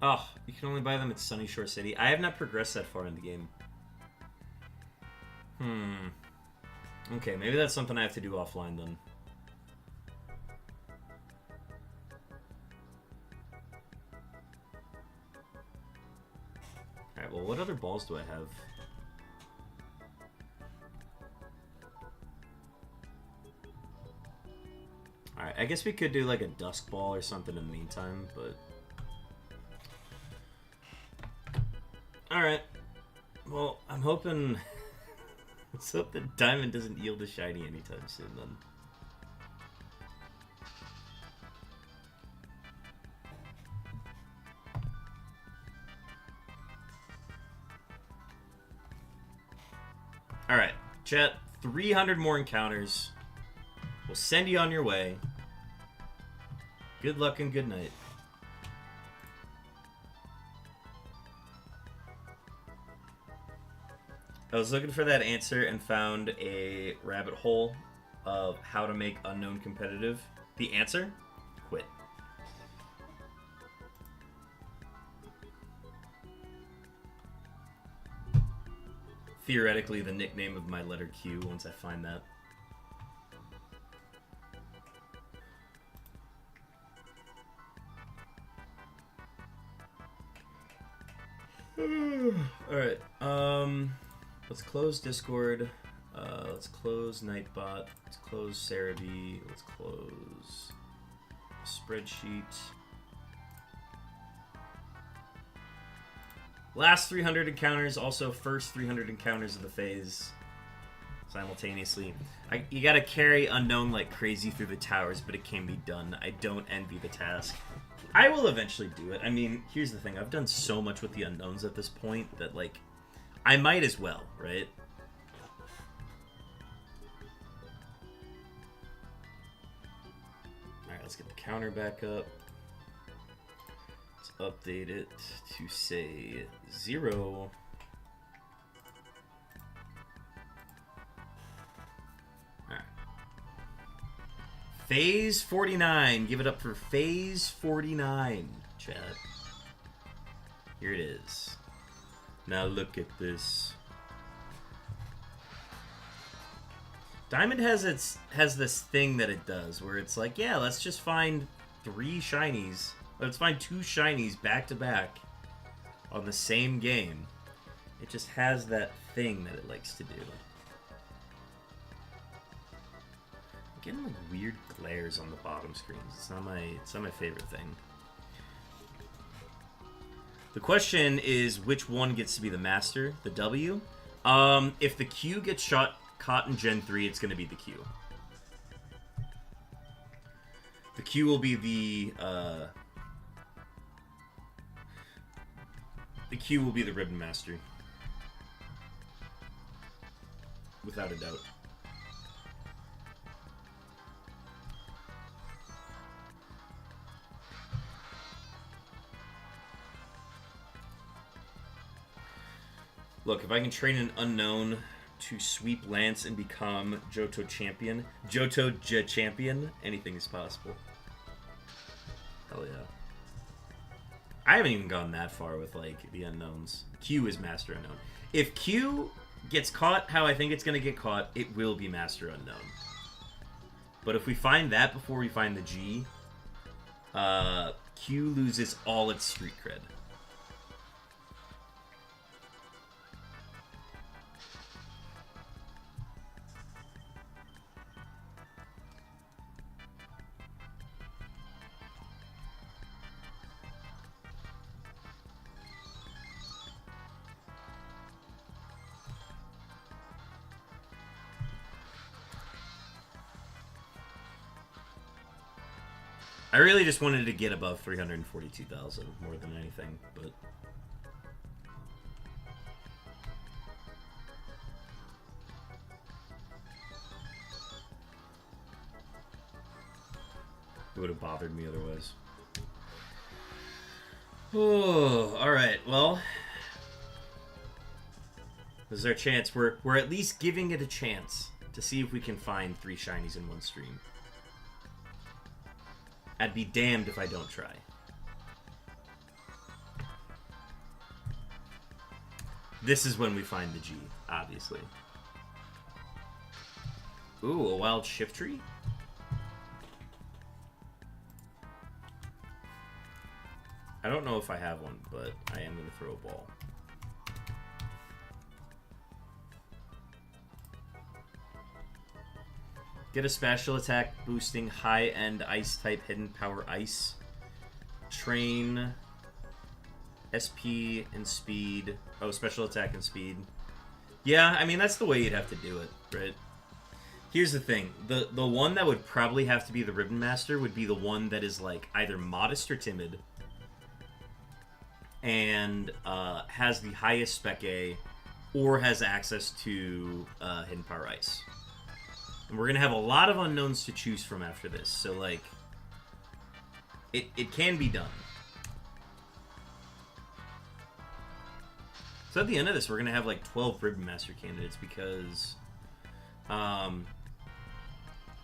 Oh, you can only buy them at Sunny Shore City. I have not progressed that far in the game. Okay, maybe that's something I have to do offline then. Alright, well, what other balls do I have? Alright, I guess we could do like a dusk ball or something in the meantime, but... Alright. Well, I'm hoping... Let's hope that Diamond doesn't yield a shiny anytime soon, then. Alright, chat. 300 more encounters. We'll send you on your way. Good luck and good night. I was looking for that answer and found a rabbit hole of how to make Unown competitive. The answer? Quit. Theoretically, the nickname of my letter Q once I find that. Let's close Discord. Let's close Nightbot. Let's close Cerebi. Let's close spreadsheet. Last 300 encounters, also first 300 encounters of the phase simultaneously. You gotta carry Unown like crazy through the towers, but it can be done. I don't envy the task. I will eventually do it. I mean, here's the thing. I've done so much with the Unowns at this point that, like, I might as well, right? Alright, let's get the counter back up. Let's update it to, say, 0. Alright. Phase 49. Give it up for Phase 49, chat. Here it is. Now look at this. Diamond has this thing that it does where it's like, yeah, let's just find 3 shinies. Let's find 2 shinies back to back on the same game. It just has that thing that it likes to do. I'm getting like weird glares on the bottom screens. It's not my favorite thing. The question is, which one gets to be the master? The W? If the Q gets caught in Gen 3, it's going to be the Q. The Q will be the Q will be the Ribbon Master. Without a doubt. Look, if I can train an Unown to sweep Lance and become Johto champion, anything is possible. Hell yeah. I haven't even gone that far with, like, the Unowns. Q is Master Unown. If Q gets caught how I think it's going to get caught, it will be Master Unown. But if we find that before we find the G, Q loses all its street cred. I really just wanted to get above 342,000 more than anything, but it would have bothered me otherwise. Oh, all right. Well, this is our chance. We're at least giving it a chance to see if we can find 3 shinies in one stream. I'd be damned if I don't try. This is when we find the G, obviously. Ooh, a wild shift tree? I don't know if I have one, but I am going to throw a ball. Get a special attack boosting high-end ice-type hidden power ice. Train SP and speed. Oh, special attack and speed. Yeah, I mean, that's the way you'd have to do it, right? Here's the thing. The one that would probably have to be the Ribbon Master would be the one that is, like, either modest or timid. And has the highest Spec A, or has access to hidden power ice. And we're going to have a lot of Unowns to choose from after this. So, like, it can be done. So at the end of this, we're going to have, like, 12 Ribbon Master candidates because...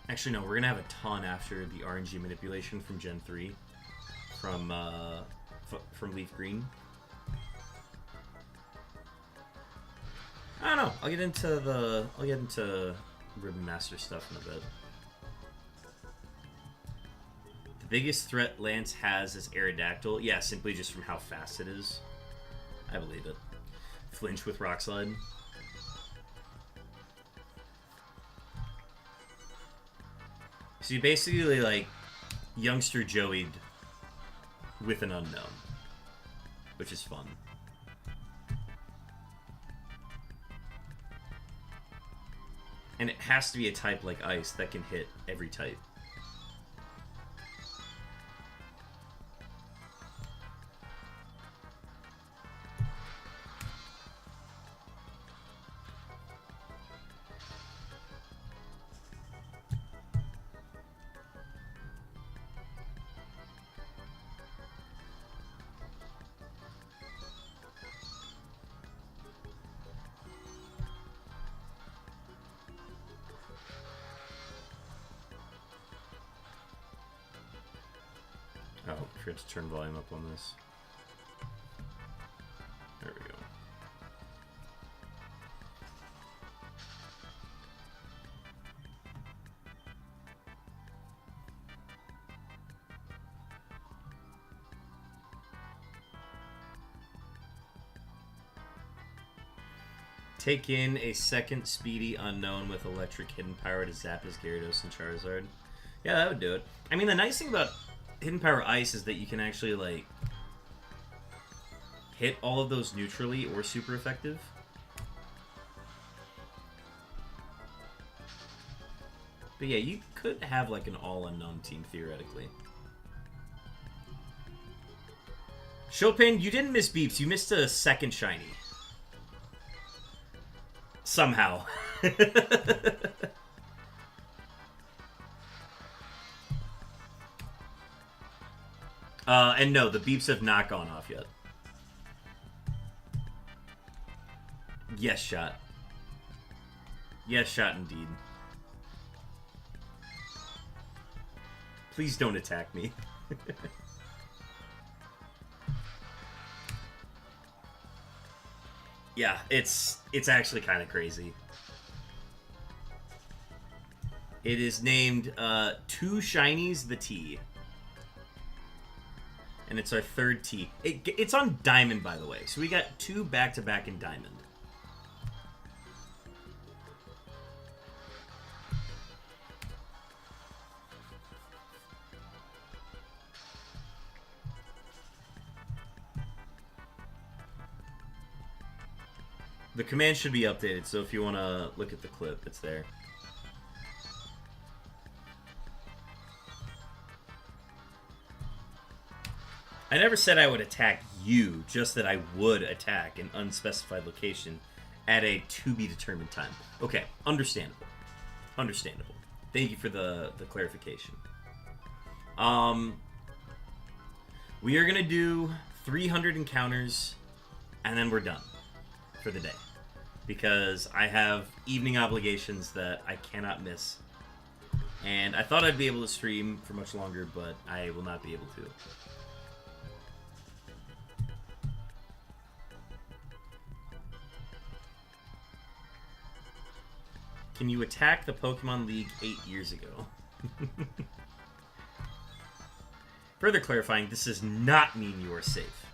actually, no, we're going to have a ton after the RNG manipulation from Gen 3. From Leaf Green. I don't know. I'll get into Ribbon Master stuff in a bit. The biggest threat Lance has is Aerodactyl. Yeah, simply just from how fast it is. I believe it. flinch with Rock Slide. So you basically, like, youngster Joey'd with an Unown, which is fun. And it has to be a type like Ice that can hit every type. Oh, forgot to turn volume up on this. There we go. Take in a second speedy Unown with electric hidden power to zap his Gyarados and Charizard. Yeah, that would do it. I mean, the nice thing about Hidden Power Ice is that you can actually, like, hit all of those neutrally or super effective. But yeah, you could have, like, an all-Unown team, theoretically. Chopin, you didn't miss beeps. You missed a second shiny. Somehow. And no, the beeps have not gone off yet. Yes, shot. Yes, shot indeed. Please don't attack me. Yeah, it's actually kind of crazy. It is named Two Shinies the T. And it's our third T. It's on Diamond, by the way. So we got two back-to-back in Diamond. The command should be updated, so if you want to look at the clip, it's there. I never said I would attack you, just that I would attack an unspecified location at a to-be-determined time. Okay, understandable. Understandable. Thank you for the clarification. We are going to do 300 encounters, and then we're done for the day. Because I have evening obligations that I cannot miss. And I thought I'd be able to stream for much longer, but I will not be able to. Can you attack the Pokemon League 8 years ago? Further clarifying, this does not mean you are safe.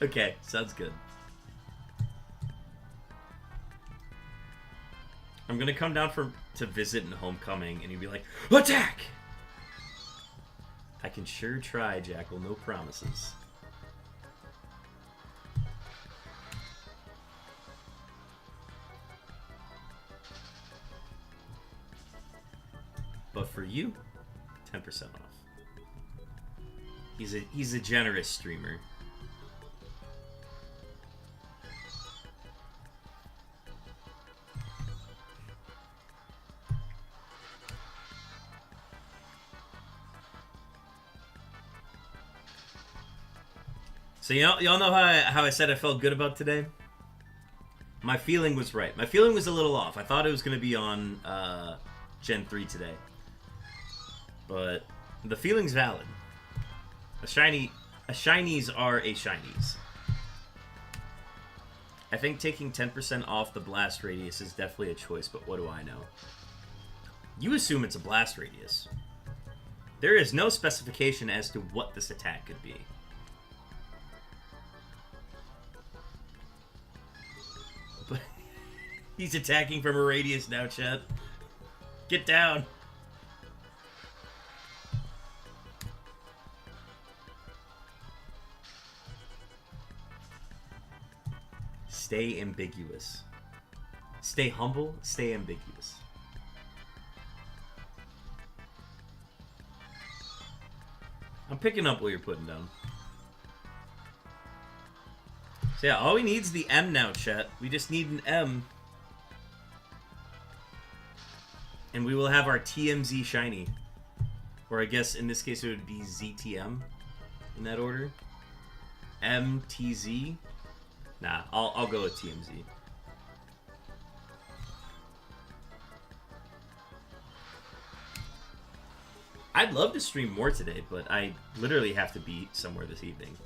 Okay, sounds good. I'm gonna come down to visit in Homecoming, and you'll be like, attack! I can sure try, Jackal, no promises. But for you, 10% off. He's a generous streamer. So y'all know how I said I felt good about today? My feeling was right. My feeling was a little off. I thought it was going to be on Gen 3 today. But the feeling's valid. Shinies are a shinies. I think taking 10% off the blast radius is definitely a choice, but what do I know? You assume it's a blast radius. There is no specification as to what this attack could be. He's attacking from a radius now, chat. Get down. Stay ambiguous. Stay humble, stay ambiguous. I'm picking up what you're putting down. So yeah, all we need is the M now, chat. We just need an M. And we will have our TMZ shiny. Or I guess in this case it would be ZTM in that order. MTZ. Nah, I'll go with TMZ. I'd love to stream more today, but I literally have to be somewhere this evening.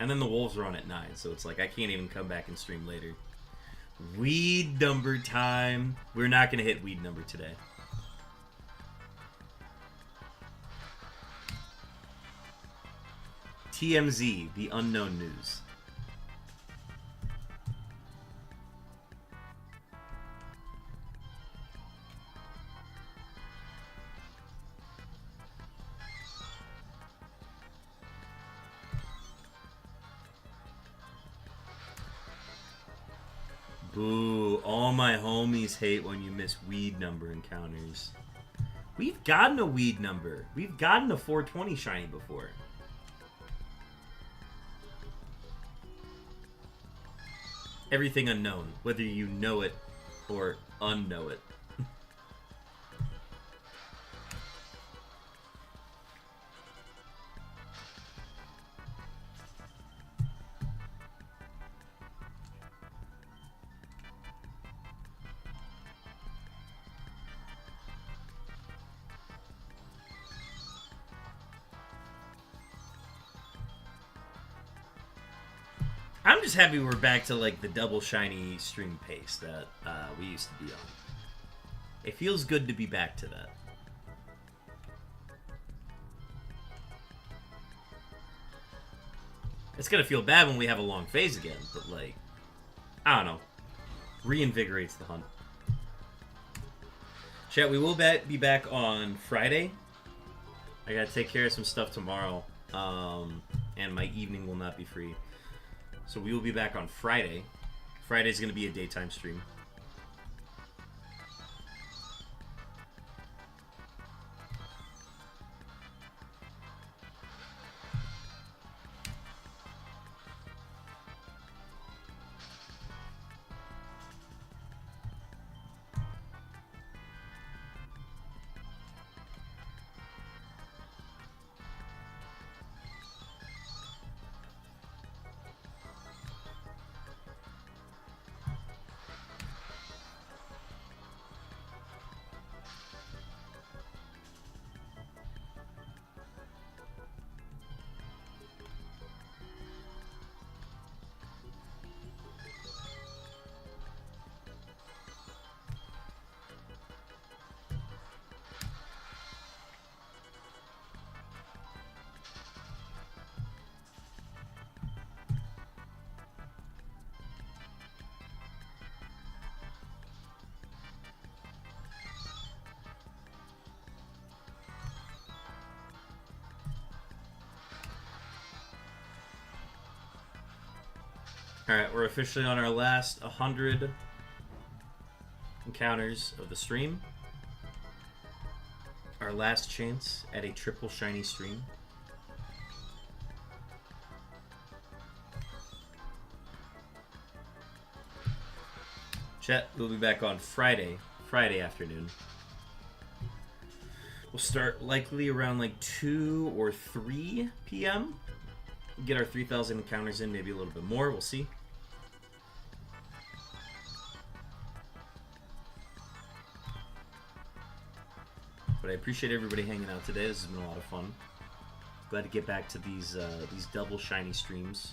And then the Wolves are on at 9, so it's like I can't even come back and stream later. Weed number time. We're not going to hit weed number today. TMZ, the unknown news. Boo, all my homies hate when you miss weed number encounters. We've gotten a weed number. We've gotten a 420 shiny before. Everything unknown, whether you know it or unknow it. I'm just happy we're back to like the double shiny stream pace that we used to be on. It feels good to be back to that. It's gonna feel bad when we have a long phase again, but like, I don't know. Reinvigorates the hunt. Chat, we will be back on Friday. I gotta take care of some stuff tomorrow, and my evening will not be free. So we will be back on Friday. Friday's going to be a daytime stream. Alright, we're officially on our last 100 encounters of the stream. Our last chance at a triple shiny stream. Chat, we'll be back on Friday afternoon. We'll start likely around like 2 or 3 p.m. Get our 3,000 encounters in, maybe a little bit more, we'll see. But I appreciate everybody hanging out today. This has been a lot of fun. Glad to get back to these double shiny streams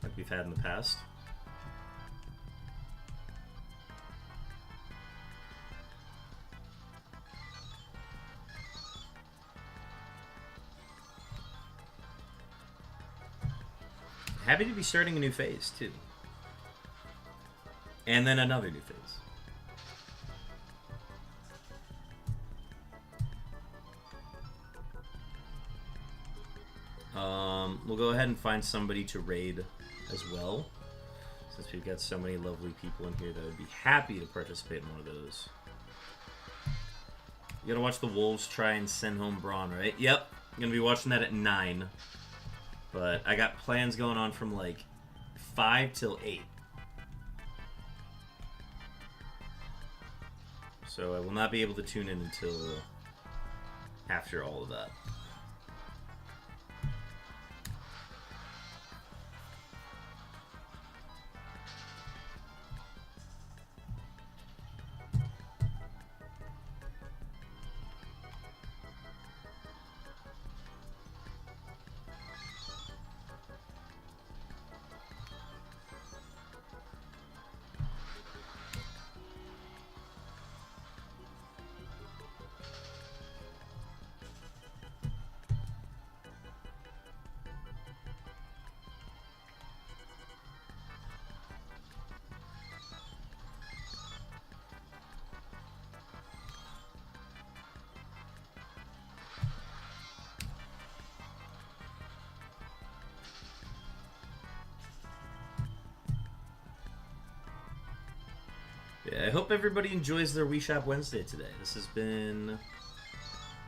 like we've had in the past. Happy to be starting a new phase, too. And then another new phase. We'll go ahead and find somebody to raid as well, since we've got so many lovely people in here that would be happy to participate in one of those. You gotta watch the Wolves try and send home Braun, right? Yep, I'm gonna be watching that at 9. But I got plans going on from like 5 till 8. So I will not be able to tune in until after all of that. Yeah, I hope everybody enjoys their Wii Shop Wednesday today. This has been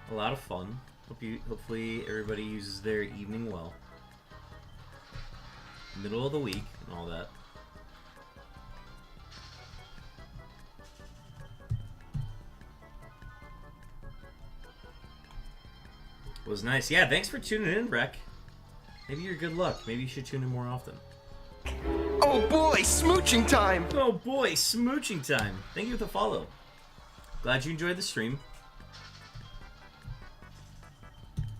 a lot of fun. Hopefully everybody uses their evening well. Middle of the week and all that. It was nice. Yeah, thanks for tuning in, Breck. Maybe you're good luck. Maybe you should tune in more often. Oh boy, smooching time! Oh boy, smooching time. Thank you for the follow. Glad you enjoyed the stream.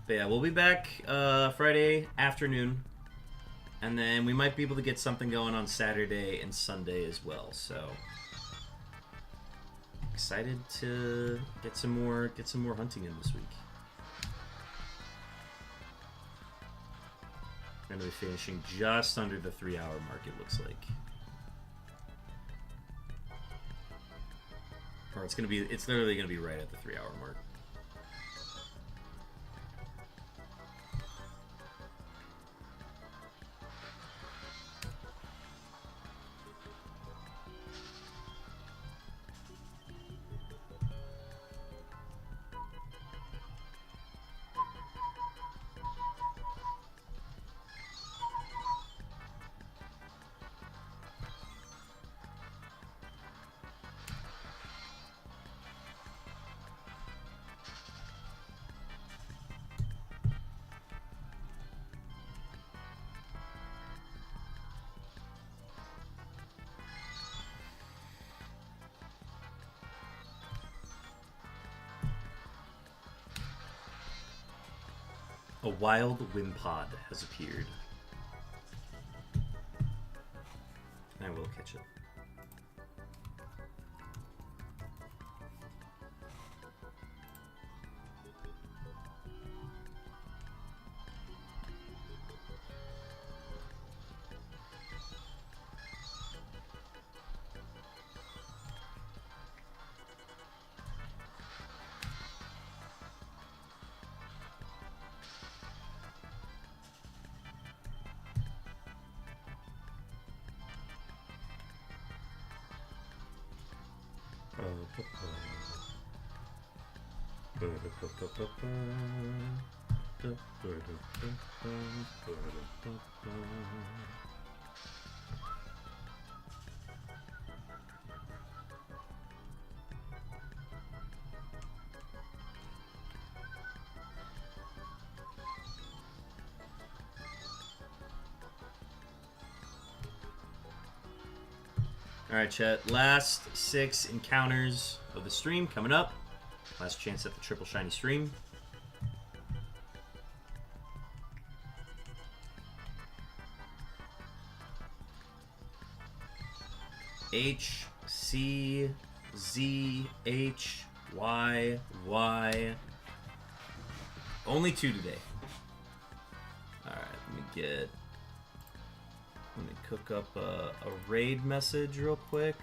But yeah, we'll be back Friday afternoon. And then we might be able to get something going on Saturday and Sunday as well. So excited to get some more hunting in this week. We're going to be finishing just under the 3-hour mark, it looks like. Or it's literally going to be right at the 3-hour mark. A wild Wimpod has appeared. I will catch it. Alright, chat. Last 6 encounters of the stream coming up. Last chance at the triple shiny stream. H, C, Z, H, Y, Y. Only 2 today. Alright, let me get Let me cook up a raid message real quick.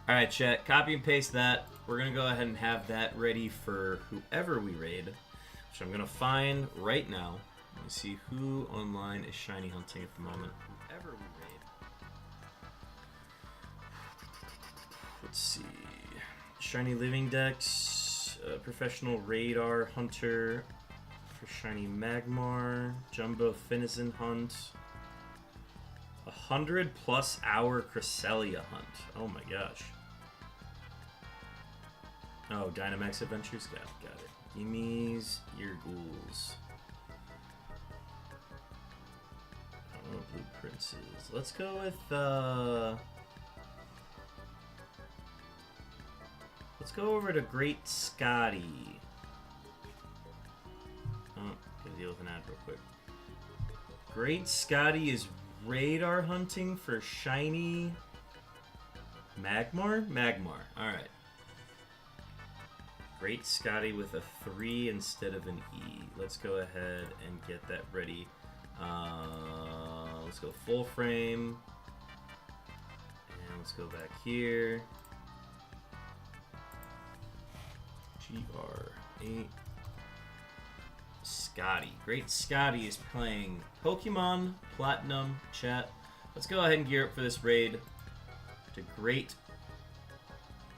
Alright, chat. Copy and paste that. We're going to go ahead and have that ready for whoever we raid, which I'm going to find right now. Let me see who online is shiny hunting at the moment. Whoever we raid. Let's see. Shiny Living Dex, Professional Radar Hunter for Shiny Magmar, Jumbo Finizen Hunt, 100+ hour Cresselia Hunt. Oh my gosh. Oh, Dynamax Adventures? Got it. Gimmies, your ghouls. I don't know what Blueprints is. Let's go with, let's go over to Great Scotty. Oh, gotta deal with an ad real quick. Great Scotty is radar hunting for shiny Magmar? Magmar, alright. Great Scotty with a 3 instead of an E. Let's go ahead and get that ready. Let's go full frame. And let's go back here. GR8. Scotty. Great Scotty is playing Pokemon Platinum, chat. Let's go ahead and gear up for this raid to Great...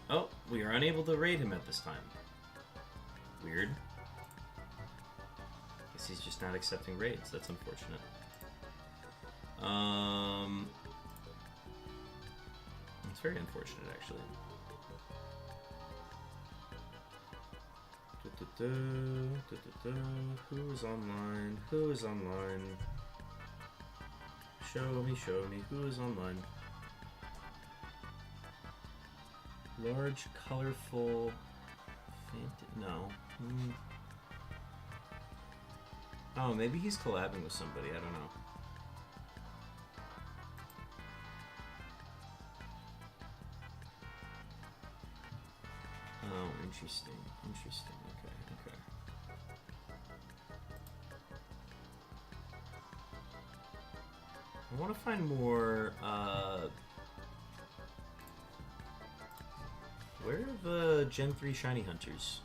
Oh, we are unable to raid him at this time. Weird. Guess he's just not accepting raids. That's unfortunate. It's very unfortunate, actually. Who is online? Who is online? Show me, who is online? Large, colorful... No. Oh, maybe he's collabing with somebody. I don't know. Oh, interesting. Interesting. Okay. I want to find more, where are the Gen 3 Shiny Hunters?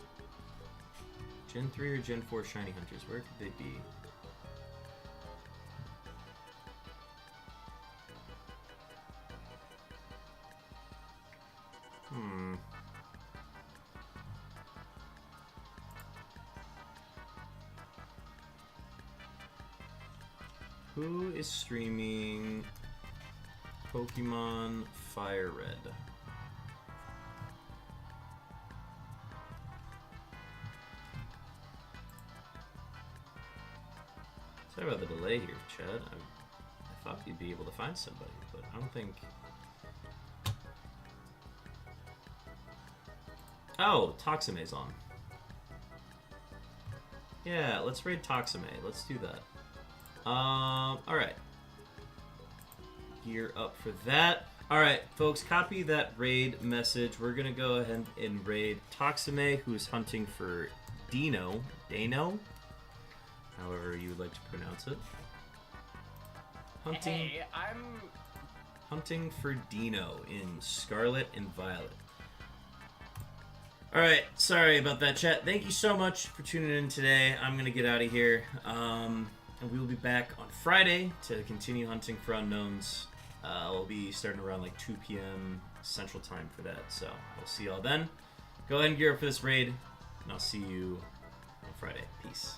Gen 3 or Gen 4 Shiny Hunters? Where could they be? Who is streaming Pokemon Fire Red? Sorry about the delay here, Chad. I thought you'd be able to find somebody, but I don't think... Oh, Toxame's on. Yeah, let's raid Toxame. Let's do that. Alright. Gear up for that. Alright, folks, copy that raid message. We're gonna go ahead and raid Toxame, who is hunting for Dano, however you would like to pronounce it. Hunting for Dino in Scarlet and Violet. Alright, sorry about that, chat. Thank you so much for tuning in today. I'm gonna get out of here. And we will be back on Friday to continue hunting for unknowns. We'll be starting around like 2 p.m. Central Time for that. So we'll see y'all then. Go ahead and gear up for this raid, and I'll see you on Friday. Peace.